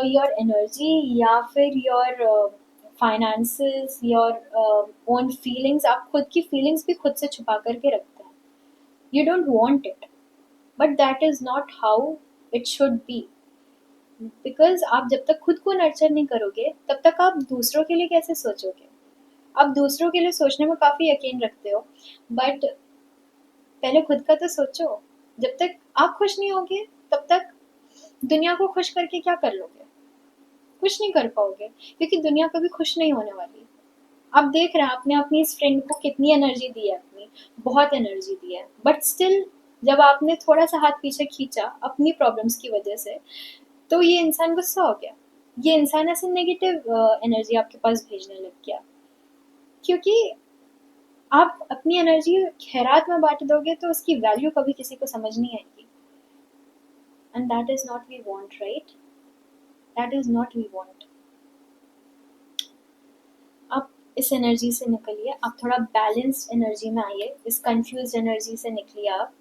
योर एनर्जी या फिर your finances, your own feelings. आप खुद की फीलिंग्स भी खुद से छुपा करके रखते हैं। You don't want it, but that is not how it should be. Because आप जब तक खुद को नर्चर नहीं करोगे तब तक आप दूसरों के लिए कैसे सोचोगे? आप दूसरों के लिए सोचने में काफ़ी यकीन रखते हो, बट पहले खुद का तो सोचो। जब तक आप खुश नहीं होगे तब तक दुनिया को खुश करके क्या कर लोगे? कुछ नहीं कर पाओगे, क्योंकि दुनिया कभी खुश नहीं होने वाली। आप देख रहे हैं आपने अपनी इस फ्रेंड को कितनी एनर्जी दी है, अपनी बहुत एनर्जी दी है, बट स्टिल जब आपने थोड़ा सा हाथ पीछे खींचा अपनी प्रॉब्लम्स की वजह से, तो ये इंसान गुस्सा हो गया। ये इंसान ऐसे नेगेटिव एनर्जी आपके पास भेजने लग गया, क्योंकि आप अपनी एनर्जी खैरात में बांट दोगे तो उसकी वैल्यू कभी किसी को समझ नहीं आएगी। And that is not we want, right? That is not we want. आप इस एनर्जी से निकलिए, आप थोड़ा बैलेंस्ड एनर्जी में आइए, इस कंफ्यूज एनर्जी से निकलिए आप।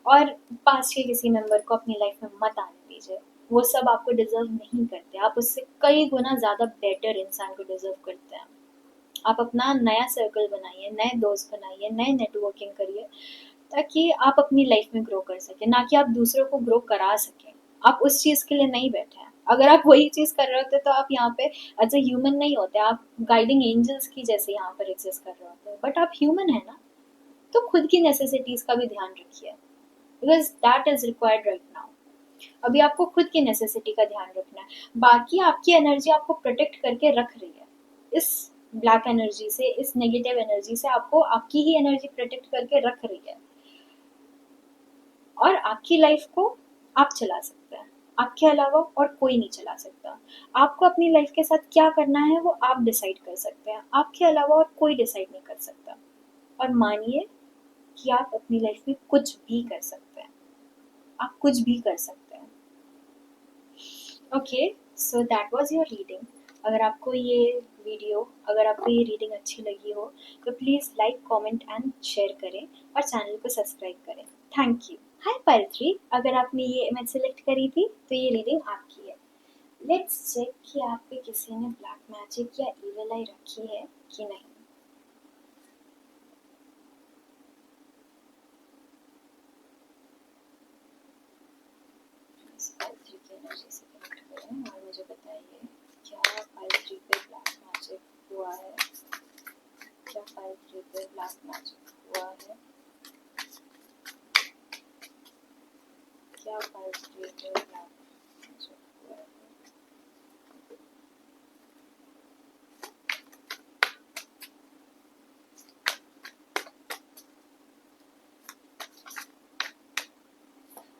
और पास के किसी मेंबर को अपनी लाइफ में मत आने दीजिए। वो सब आपको डिजर्व नहीं करते, आप उससे कई गुना ज़्यादा बेटर इंसान को डिजर्व करते हैं। आप अपना नया सर्कल बनाइए, नए दोस्त बनाइए, नए नेटवर्किंग करिए, ताकि आप अपनी लाइफ में ग्रो कर सकें, ना कि आप दूसरों को ग्रो करा सकें। आप उस चीज़ के लिए नहीं बैठे हैं। अगर आप वही चीज़ कर रहे होते तो आप यहाँ पे एज ए ह्यूमन नहीं होते, आप गाइडिंग एंजल्स की जैसे यहाँ पर एग्जिस्ट कर रहे होते, बट आप ह्यूमन है ना। तो खुद की नेसेसिटीज़ का भी ध्यान रखिए, because that is required right now. अभी आपको खुद की नेसेसिटी का ध्यान रखना है। बाकी आपकी एनर्जी आपको प्रोटेक्ट करके रख रही है इस ब्लैक एनर्जी से, इस नेगेटिव एनर्जी से। आपको आपकी ही एनर्जी प्रोटेक्ट करके रख रही है, और आपकी लाइफ को आप चला सकते हैं। आपके अलावा और कोई नहीं चला सकता। आपको अपनी लाइफ के साथ क्या करना है वो आप डिसाइड कर सकते हैं, आपके अलावा और कोई डिसाइड नहीं कर सकता। और मानिए कि आप अपनी लाइफ में कुछ भी कर सकते हैं, आप कुछ भी कर सकते हैं। Okay, so that was your reading. अगर आपको ये रीडिंग अच्छी लगी हो तो please like, comment and share करें, और चैनल को सब्सक्राइब करें। Thank you. हाय पार्थवी, अगर आपने ये इमेज सेलेक्ट करी थी तो ये रीडिंग आपकी है। लेट्स चेक कि आप पे किसी ने ब्लैक मैजिक या इविल आई रखी है कि नहीं। पार्थवी की एनर्जी से कनेक्ट करें और मुझे बताइए, क्या पार्थवी पे ब्लैक मैजिक हुआ है? क्या पार्थवी पे ब्लैक मैजिक हुआ है? क्या पार्थवी पे ब्लैक मैजिक हुआ है?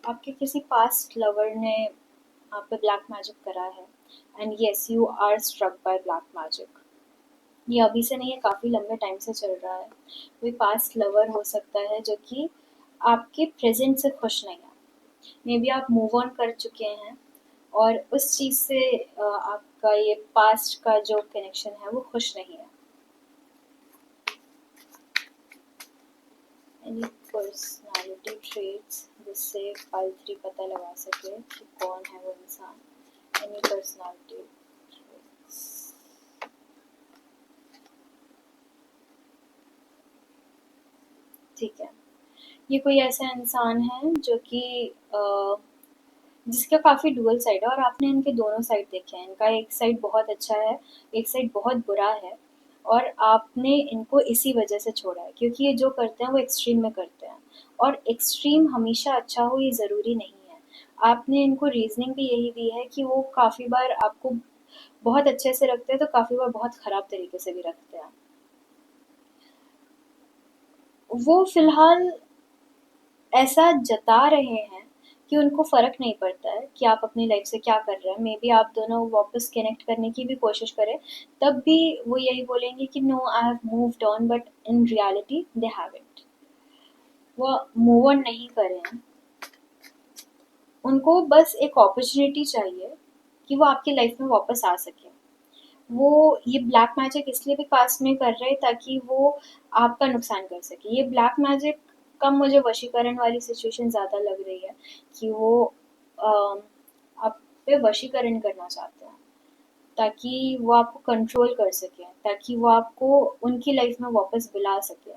आपके किसी पास्ट लवर ने आप पे ब्लैक मैजिक करा है, and yes you are struck by black magic. ये अभी से नहीं है, काफ़ी लंबे टाइम से चल रहा है। कोई पास्ट लवर हो सकता है जो कि आपके प्रेजेंट से खुश नहीं है। मे बी आप मूव ऑन कर चुके हैं और उस चीज़ से आपका ये पास्ट का जो कनेक्शन है वो खुश नहीं है। एनी पर्सनालिटी ट्रेट्स जिससे पाल3 पता लगा सके कि कौन है वो इंसान। Any personality traits. ठीक है, ये कोई ऐसा इंसान है जो कि जिसका काफ़ी डुअल साइड है, और आपने इनके दोनों साइड देखे हैं। इनका एक साइड बहुत अच्छा है, एक साइड बहुत बुरा है, और आपने इनको इसी वजह से छोड़ा है, क्योंकि ये जो करते हैं वो एक्सट्रीम में करते हैं, और एक्सट्रीम हमेशा अच्छा हो ये ज़रूरी नहीं है। आपने इनको रीजनिंग भी यही दी है कि वो काफ़ी बार आपको बहुत अच्छे से रखते हैं तो काफ़ी बार बहुत ख़राब तरीके से भी रखते हैं। वो फिलहाल ऐसा जता रहे हैं कि उनको फ़र्क नहीं पड़ता है कि आप अपनी लाइफ से क्या कर रहे हैं। मे बी आप दोनों वापस कनेक्ट करने की भी कोशिश करें, तब भी वो यही बोलेंगे कि no I have moved on, but in reality they haven't. वो मूव ऑन नहीं करे हैं, उनको बस एक अपॉर्चुनिटी चाहिए कि वो आपकी लाइफ में वापस आ सके। वो ये ब्लैक मैजिक इसलिए भी कास्ट नहीं कर रहे ताकि वो आपका नुकसान कर सके। ये ब्लैक मैजिक कम मुझे वशीकरण वाली सिचुएशन ज़्यादा लग रही है, कि वो आप पे वशीकरण करना चाहते हैं, ताकि वो आपको कंट्रोल कर सकें, ताकि वो आपको उनकी लाइफ में वापस बुला सकें,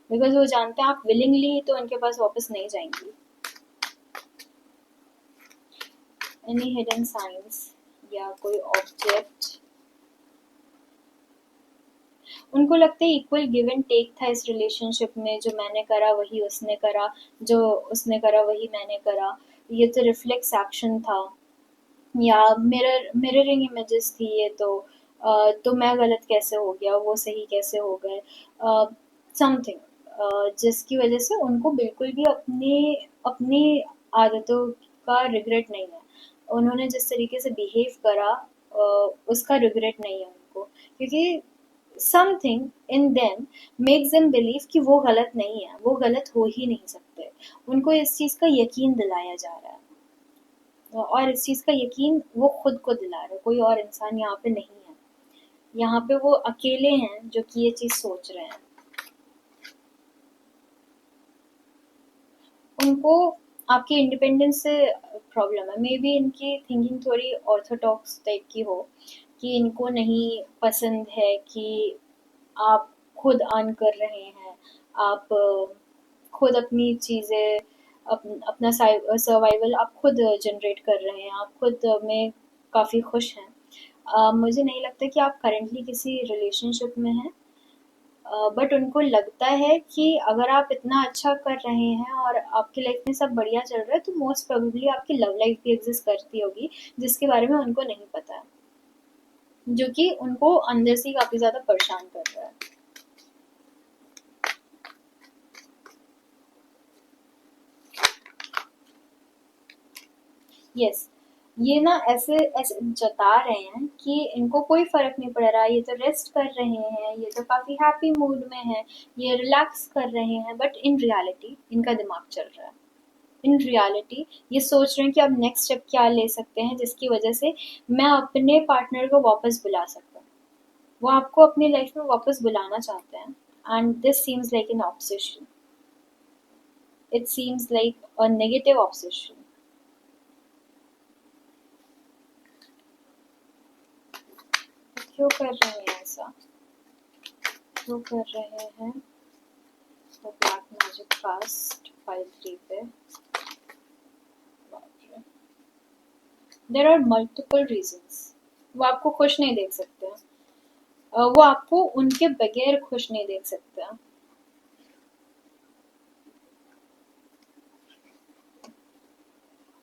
बिकॉज वो जानते हैं आप विलिंगली तो उनके पास वापस नहीं जाएंगी। एनी हिडन साइंस या कोई ऑब्जेक्ट, उनको लगता है इक्वल गिव एंड टेक था इस रिलेशनशिप में, जो मैंने करा वही उसने करा, जो उसने करा वही मैंने करा, ये तो रिफ्लेक्स एक्शन था, या मिररिंग इमेजेस थी ये तो मैं गलत कैसे हो गया, वो सही कैसे हो गए, समथिंग जिसकी वजह से उनको बिल्कुल भी अपनी अपनी आदतों का रिग्रेट नहीं है। उन्होंने जिस तरीके से बिहेव करा उसका रिग्रेट नहीं है उनको, क्योंकि something in them makes them believe कि वो गलत नहीं है, वो गलत हो ही नहीं सकते। उनको इस चीज़ का यकीन दिलाया जा रहा है, और इस चीज़ का यकीन वो खुद को दिला रहे हैं, कोई और इंसान यहाँ पे नहीं है। यहाँ पे वो अकेले हैं जो कि ये चीज़ सोच रहे हैं। उनको आपके इंडिपेंडेंस से प्रॉब्लम है, मे बी इनकी थिंकिंग थोड़ी ऑर्थोडॉक्स टाइप की हो, कि इनको नहीं पसंद है कि आप खुद अर्न कर रहे हैं, आप खुद अपनी चीज़ें, अपना सर्वाइवल आप खुद जनरेट कर रहे हैं, आप खुद में काफ़ी खुश हैं। मुझे नहीं लगता कि आप करेंटली किसी रिलेशनशिप में हैं, बट उनको लगता है कि अगर आप इतना अच्छा कर रहे हैं और आपकी लाइफ में सब बढ़िया चल रहा है, तो मोस्ट प्रोबेबली आपकी लव लाइफ भी एग्जिस्ट करती होगी, जिसके बारे में उनको नहीं पता है, जो कि उनको अंदर से काफ़ी ज़्यादा परेशान कर रहा है। यस, ये ना ऐसे ऐसे जता रहे हैं कि इनको कोई फर्क नहीं पड़ रहा, ये तो रेस्ट कर रहे हैं, ये तो काफी हैप्पी मूड में है, ये रिलैक्स कर रहे हैं, बट इन रियलिटी इनका दिमाग चल रहा है। इन रियलिटी ये सोच रहे हैं कि अब नेक्स्ट स्टेप क्या ले सकते हैं जिसकी वजह से मैं अपने पार्टनर को वापस बुला सकूं। वो आपको अपनी लाइफ में वापस बुलाना चाहते हैं, and this seems like an obsession, it seems like a negative obsession. क्यों कर रहे हैं ऐसा, क्यों कर रहे हैं? द ब्लैक मैजिक कास्ट 5-3 पे, देर आर मल्टीपल रीजंस। वो आपको खुश नहीं देख सकते हैं, वो आपको उनके बगैर खुश नहीं देख सकते हैं।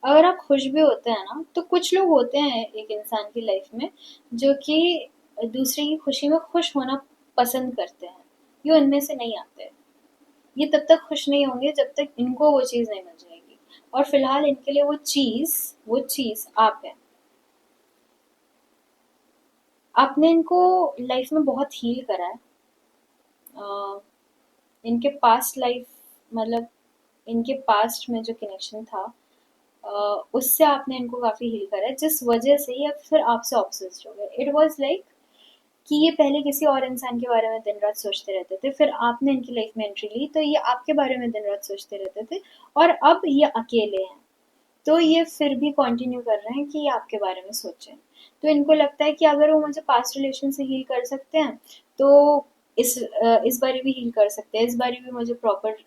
अगर आप खुश भी होते हैं ना, तो कुछ लोग होते हैं एक इंसान की लाइफ में जो कि दूसरे की खुशी में खुश होना पसंद करते हैं, ये उनमें से नहीं आते। ये तब तक खुश नहीं होंगे जब तक इनको वो चीज़ नहीं मिल जाएगी, और फिलहाल इनके लिए वो चीज़ आप हैं। आपने इनको लाइफ में बहुत हील करा है, इनके पास्ट लाइफ, मतलब इनके पास्ट में जो कनेक्शन था, उससे आपने इनको काफ़ी हील करा है, जिस वजह से ये फिर आपसे ऑब्सेस्ड हो गए। इट वाज लाइक कि ये पहले किसी और इंसान के बारे में दिन रात सोचते रहते थे, फिर आपने इनकी लाइफ में एंट्री ली तो ये आपके बारे में दिन रात सोचते रहते थे, और अब ये अकेले हैं, तो ये फिर भी कंटिन्यू कर रहे हैं कि ये आपके बारे में सोचें। तो इनको लगता है कि अगर वो मुझे पास्ट रिलेशन से हील कर सकते हैं, तो इस बारी भी हील कर सकते हैं, इस बारी भी मुझे प्रॉपर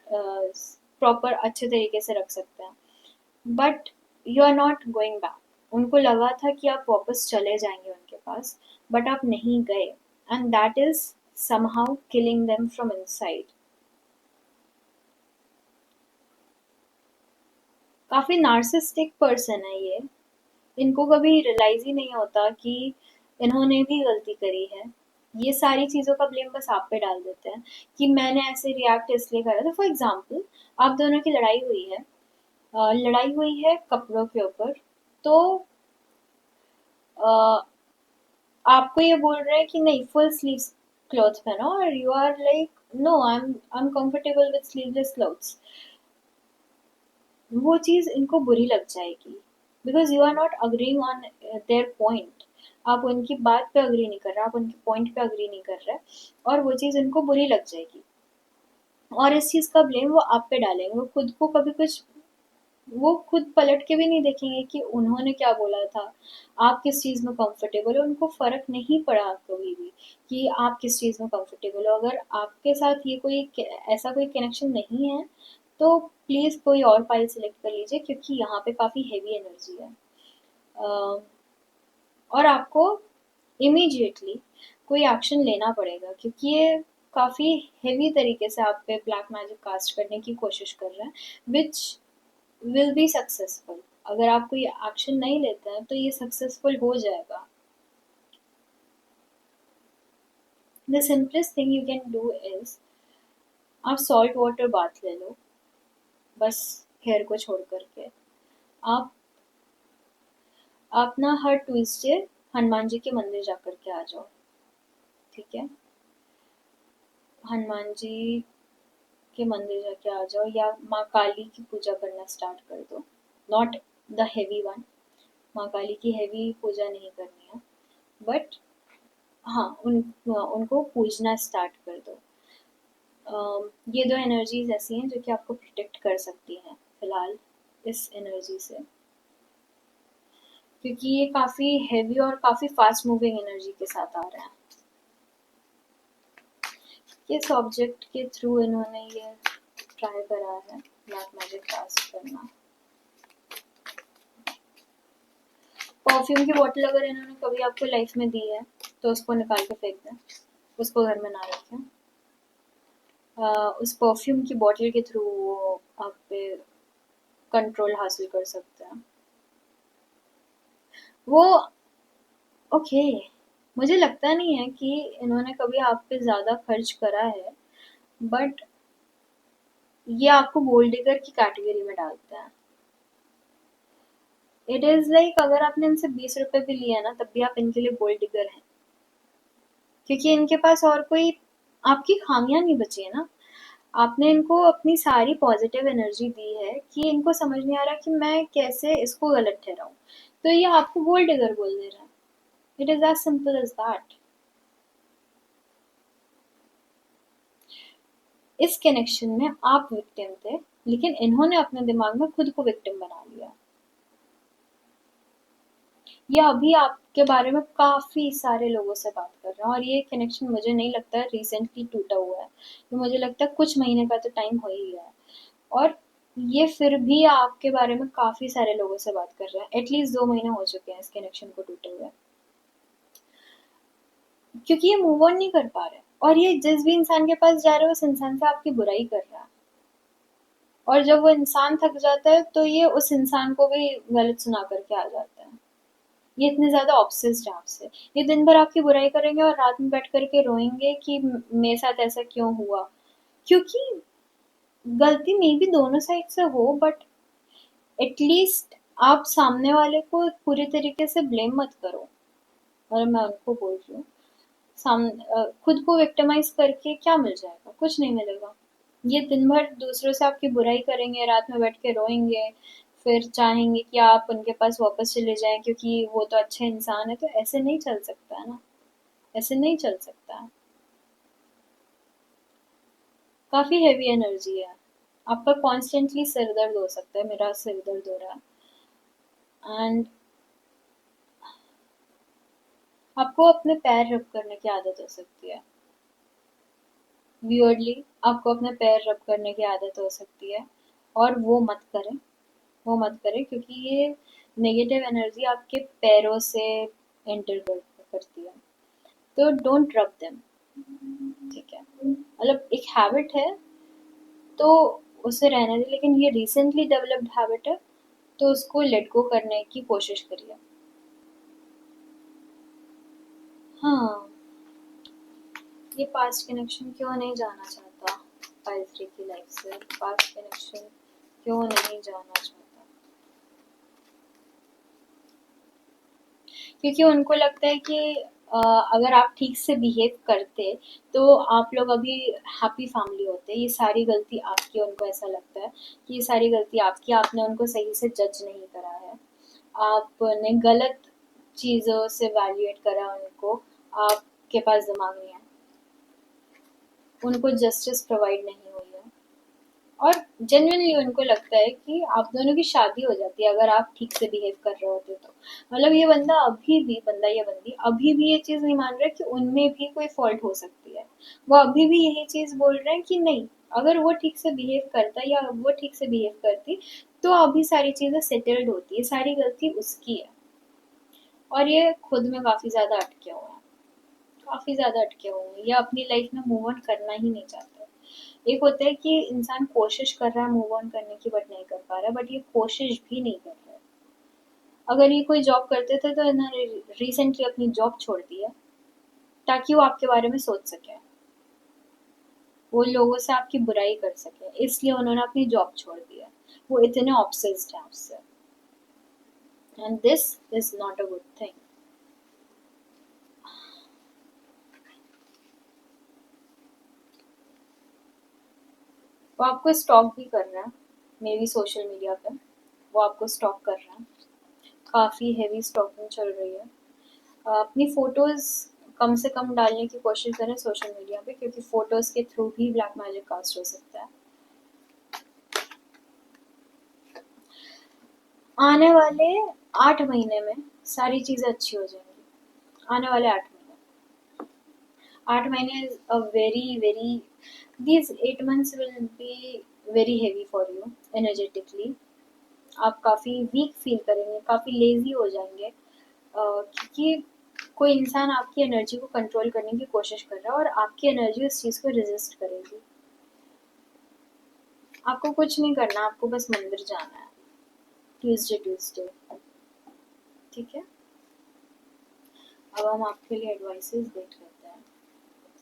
प्रॉपर अच्छे तरीके से रख सकते हैं, but you are not going back. उनको लगा था कि आप वापस चले जाएंगे उनके पास, बट आप नहीं गए, and that is somehow killing them from inside। काफी नार्सिस्टिक पर्सन है ये, इनको कभी रियलाइज ही नहीं होता कि इन्होंने भी गलती करी है। ये सारी चीज़ों का ब्लेम बस आप पे डाल देते हैं कि मैंने ऐसे रिएक्ट इसलिए करा था। फॉर एग्जाम्पल, आप दोनों की लड़ाई हुई है, लड़ाई हुई है कपड़ों के ऊपर, तो अ, आपको ये बोल रहे हैं कि नहीं फुल स्लीव्स क्लॉथ पहनो, और you are like no, I am comfortable with sleeveless clothes. वो चीज़ इनको बुरी लग जाएगी, because you are not agreeing on their point. आप उनकी बात पे अग्री नहीं कर रहे, आप उनके पॉइंट पे अग्री नहीं कर रहे, और वो चीज़ इनको बुरी लग जाएगी, और इस चीज़ का ब्लेम वो आप पे डालेंगे। वो खुद को कभी कुछ, वो खुद पलट के भी नहीं देखेंगे कि उन्होंने क्या बोला था, आप किस चीज़ में कंफर्टेबल हो। उनको फ़र्क नहीं पड़ा कभी भी कि आप किस चीज़ में कंफर्टेबल हो। अगर आपके साथ ये कोई ऐसा कोई कनेक्शन नहीं है, तो प्लीज़ कोई और फाइल सेलेक्ट कर लीजिए, क्योंकि यहाँ पे काफ़ी हेवी एनर्जी है। और आपको इमीडिएटली कोई एक्शन लेना पड़ेगा, क्योंकि ये काफ़ी हेवी तरीके से आप पे ब्लैक मैजिक कास्ट करने की कोशिश कर रहे हैं, विच विल बी सक्सेसफुल। अगर आप कोई एक्शन नहीं लेते हैं तो ये सक्सेसफुल हो जाएगा। The simplest thing you can do is, आप सॉल्ट वाटर बाथ ले लो, बस हेयर को छोड़ करके। आप आप ना हर ट्यूसडे हनुमान जी के मंदिर जा कर के आ जाओ, ठीक है? हनुमान जी के मंदिर जाके आ जाओ, या माँ काली की पूजा करना स्टार्ट कर दो। नॉट द हेवी वन, माँ काली की हेवी पूजा नहीं करनी है, बट हाँ उनको पूजना स्टार्ट कर दो। ये दो एनर्जीज ऐसी हैं जो कि आपको प्रोटेक्ट कर सकती हैं फिलहाल इस एनर्जी से, क्योंकि ये काफ़ी हेवी और काफ़ी फास्ट मूविंग एनर्जी के साथ आ रहा है। किस ऑब्जेक्ट के थ्रू इन्होंने ये ट्राई करा है ब्लैक मैजिक कास्ट करना? परफ्यूम की बोतल अगर इन्होंने कभी आपको लाइफ में दी है तो उसको निकाल के फेंक दें, उसको घर में ना रखें। उस परफ्यूम की बोतल के थ्रू वो आप पे कंट्रोल हासिल कर सकते हैं। वो ओके, मुझे लगता नहीं है कि इन्होंने कभी आप पे ज़्यादा खर्च करा है, बट ये आपको गोल्ड डिगर की कैटेगरी में डालते हैं। इट इज़ लाइक अगर आपने इनसे 20 रुपए भी लिया ना तब भी आप इनके लिए गोल्ड डिगर हैं, क्योंकि इनके पास और कोई आपकी खामियां नहीं बची है ना। आपने इनको अपनी सारी पॉजिटिव एनर्जी दी है कि इनको समझ नहीं आ रहा कि मैं कैसे इसको गलत ठहराऊं, तो ये आपको गोल्ड डिगर बोल दे रहा है। It is as simple as that. इस कनेक्शन में आप विक्टिम थे, लेकिन इन्होंने अपने दिमाग में खुद को विक्टिम बना लिया। ये अभी आपके बारे में काफी सारे लोगों से बात कर रहा है, और ये कनेक्शन मुझे नहीं लगता है रिसेंटली टूटा हुआ है, तो मुझे लगता है कुछ महीने का तो टाइम हो ही गया है। और ये फिर भी आपके बारे में काफी सारे लोगों से बात कर रहा है, एटलीस्ट 2 महीने हो चुके हैं इस कनेक्शन को टूटे हुए, क्योंकि ये मूव ऑन नहीं कर पा रहे। और ये जिस भी इंसान के पास जा रहे हो उस इंसान से आपकी बुराई कर रहा है, और जब वो इंसान थक जाता है तो ये उस इंसान को भी गलत सुना करके आ जाता है। ये इतने ज्यादा ऑब्सेस्ड है आपसे, ये दिन भर आपकी बुराई करेंगे और रात में बैठ करके रोएंगे कि मेरे साथ ऐसा क्यों हुआ, क्योंकि गलती मे भी दोनों साइड से हो, बट एटलीस्ट आप सामने वाले को पूरी तरीके से ब्लेम मत करो। और मैं उनको बोल रही हूँ, खुद को विक्टिमाइज करके क्या मिल जाएगा? कुछ नहीं मिलेगा। ये दिन भर दूसरों से आपकी बुराई करेंगे, रात में बैठ के रोएंगे, फिर चाहेंगे कि आप उनके पास वापस चले जाएं क्योंकि वो तो अच्छे इंसान है। तो ऐसे नहीं चल सकता है ना, ऐसे नहीं चल सकता है। काफी हैवी एनर्जी है आपका, कॉन्स्टेंटली सिर दर्द हो सकता है, मेरा सिर दर्द हो रहा है। एंड आपको अपने पैर रब करने की आदत हो सकती है, वियर्डली आपको अपने पैर रब करने की आदत हो सकती है, और वो मत करें, वो मत करें, क्योंकि ये नेगेटिव एनर्जी आपके पैरों से एंटर करती है। तो डोंट रब देम, ठीक है? मतलब एक हैबिट है तो उसे रहने दें, लेकिन ये रिसेंटली डेवलप्ड हैबिट है तो उसको लेट गो करने की कोशिश करिए। हाँ, ये पास्ट कनेक्शन क्यों नहीं जाना चाहता फाइव थ्री की लाइफ से? पास्ट कनेक्शन क्यों नहीं जाना चाहता? क्योंकि उनको लगता है कि अगर आप ठीक से बिहेव करते तो आप लोग अभी हैप्पी फैमिली होते। ये सारी गलती आपकी, उनको ऐसा लगता है कि ये सारी गलती आपकी, आपने उनको सही से जज नहीं करा है, आपने गलत चीज़ों से वैल्यूएट करा उनको, आपके पास दिमाग नहीं है, उनको जस्टिस प्रोवाइड नहीं हुई है। और जेन्युइनली उनको लगता है कि आप दोनों की शादी हो जाती है अगर आप ठीक से बिहेव कर रहे होते तो। मतलब ये बंदा अभी भी, बंदा या बंदी अभी भी ये चीज़ नहीं मान रहा कि उनमें भी कोई फॉल्ट हो सकती है। वो अभी भी यही चीज़ बोल रहे हैं कि नहीं, अगर वो ठीक से बिहेव करता या वो ठीक से बिहेव करती तो अभी सारी चीज़ें सेटल्ड होती है, सारी गलती उसकी है। और ये खुद में काफ़ी ज़्यादा अटके हुए हैं, काफ़ी ज़्यादा अटके हुए हैं, ये अपनी लाइफ में मूव ऑन करना ही नहीं चाहते। एक होता है कि इंसान कोशिश कर रहा है मूव ऑन करने की बट नहीं कर पा रहा है, बट ये कोशिश भी नहीं कर रहा है। अगर ये कोई जॉब करते थे तो इन्होंने रिसेंटली अपनी जॉब छोड़ दी है ताकि वो आपके बारे में सोच सके, वो लोगों से आपकी बुराई कर सके, इसलिए उन्होंने अपनी जॉब छोड़ दी है। वो इतने ऑब्सेस्ड हैं उससे, and this is not a good thing. वो आपको स्टॉक भी कर रहा है, मे बी सोशल मीडिया पे वो आपको स्टॉक कर रहा है, काफ़ी हेवी स्टॉकिंग चल रही है। अपनी फ़ोटोज़ कम से कम डालने की कोशिश करें सोशल मीडिया पे, क्योंकि फ़ोटोज़ के थ्रू भी ब्लैक मैजिक कास्ट हो सकता है। आने वाले 8 महीने में सारी चीज़ें अच्छी हो जाएंगी। आने वाले 8 महीने, 8 महीने is a very very, these 8 months will be very heavy for you energetically। आप काफ़ी वीक फील करेंगे, काफ़ी लेजी हो जाएंगे, क्योंकि कोई इंसान आपकी एनर्जी को कंट्रोल करने की कोशिश कर रहा है और आपकी एनर्जी उस चीज़ को रेजिस्ट करेगी। आपको कुछ नहीं करना, आपको बस मंदिर जाना है ट्यूसडे ट्यूसडे, ठीक है। अब हम आपके लिए एडवाइसेस देख लेते हैं।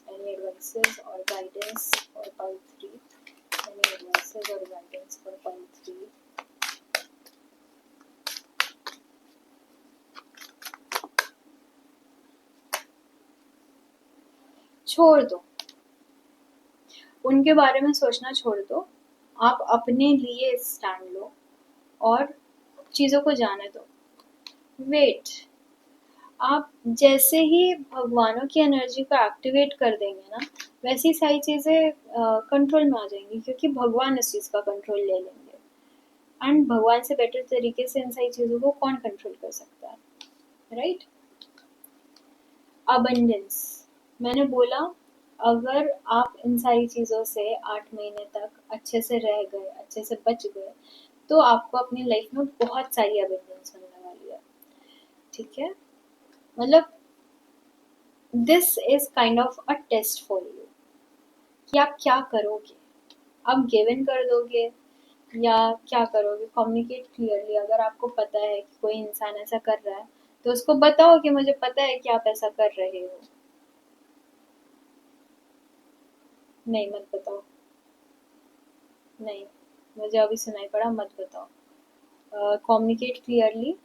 एनी एडवाइसेस और guidance for part 3? Any advices और गाइडेंस फॉर पार्ट 3? छोड़ दो, उनके बारे में सोचना छोड़ दो, आप अपने लिए स्टैंड लो और चीज़ों को जाने दो। वेट, आप जैसे ही भगवानों की एनर्जी को एक्टिवेट कर देंगे ना, वैसी सारी चीज़ें कंट्रोल में आ जाएंगी, क्योंकि भगवान इस चीज़ का कंट्रोल ले लेंगे। एंड भगवान से बेटर तरीके से इन सारी चीज़ों को कौन कंट्रोल कर सकता है, राइट? अबंडेंस, मैंने बोला, अगर आप इन सारी चीज़ों से 8 महीने तक अच्छे से रह गए, अच्छे से बच गए, तो आपको अपनी लाइफ में बहुत सारी अबंडेंस मिलने वाली है, ठीक है। मतलब this is kind of a test for you कि आप क्या करोगे। आप गिव इन कर दोगे या क्या करोगे? Communicate clearly. अगर आपको पता है कि कोई इंसान ऐसा कर रहा है तो उसको बताओ कि मुझे पता है कि आप ऐसा कर रहे हो। नहीं, मत बताओ। नहीं, मुझे अभी सुनाई पड़ा, मत बताओ। कम्युनिकेट क्लियरली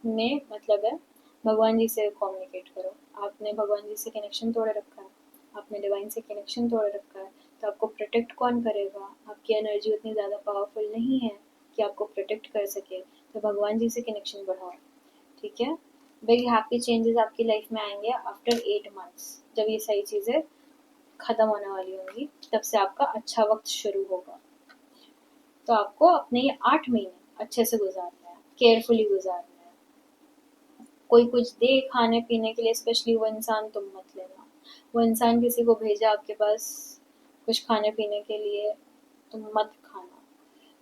में मतलब है भगवान जी से कम्युनिकेट करो। आपने भगवान जी से कनेक्शन तोड़ रखा है, आपने डिवाइन से कनेक्शन तोड़ रखा है, तो आपको प्रोटेक्ट कौन करेगा? आपकी एनर्जी उतनी ज़्यादा पावरफुल नहीं है कि आपको प्रोटेक्ट कर सके, तो भगवान जी से कनेक्शन बढ़ाओ, ठीक है। वेरी हैप्पी चेंजेस आपकी लाइफ में आएंगे आफ्टर 8 मंथ्स। जब ये सारी चीज़ें ख़त्म होने वाली होंगी तब से आपका अच्छा वक्त शुरू होगा। तो आपको अपने ये 8 महीने अच्छे से गुजारना है, केयरफुली गुजारना है। कोई कुछ दे खाने पीने के लिए स्पेशली, वो इंसान तुम मत लेना। वो इंसान किसी को भेजा आपके पास कुछ खाने पीने के लिए, तुम मत खाना।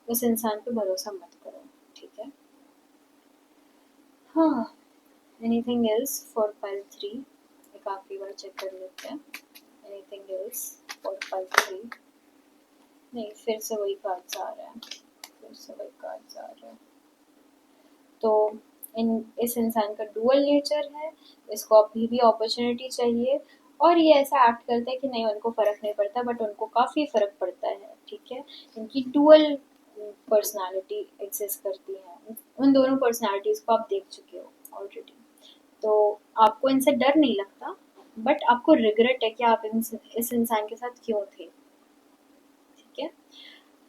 उस इंसान पे भरोसा मत करो, ठीक है। हाँ, एनीथिंग एल्स फॉर पाइल 3? एक आखिरी बार चेक कर लेते हैं। Anything else for pile 3? नहीं, फिर से वही कार्ड्स आ रहे हैं, फिर से वही कार्ड्स आ रहे हैं। तो इस इंसान का डुअल नेचर है, इसको अभी भी अपॉर्चुनिटी चाहिए, और ये ऐसा एक्ट करता है कि नहीं उनको फ़र्क नहीं पड़ता, बट उनको काफ़ी फ़र्क पड़ता है, ठीक है। इनकी डुअल पर्सनालिटी एग्जिस्ट करती है। उन दोनों पर्सनालिटीज़ को आप देख चुके हो ऑलरेडी, तो आपको इनसे डर नहीं लगता, बट आपको रिग्रेट है कि आप इस इंसान के साथ क्यों थे, ठीक है।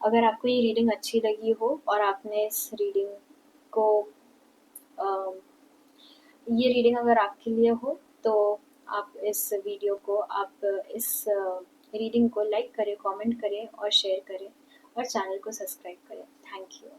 अगर आपको ये रीडिंग अच्छी लगी हो और आपने इस रीडिंग को ये रीडिंग अगर आपके लिए हो, तो आप इस वीडियो को, आप इस रीडिंग को लाइक करें, कमेंट करें और शेयर करें, और चैनल को सब्सक्राइब करें। Thank you.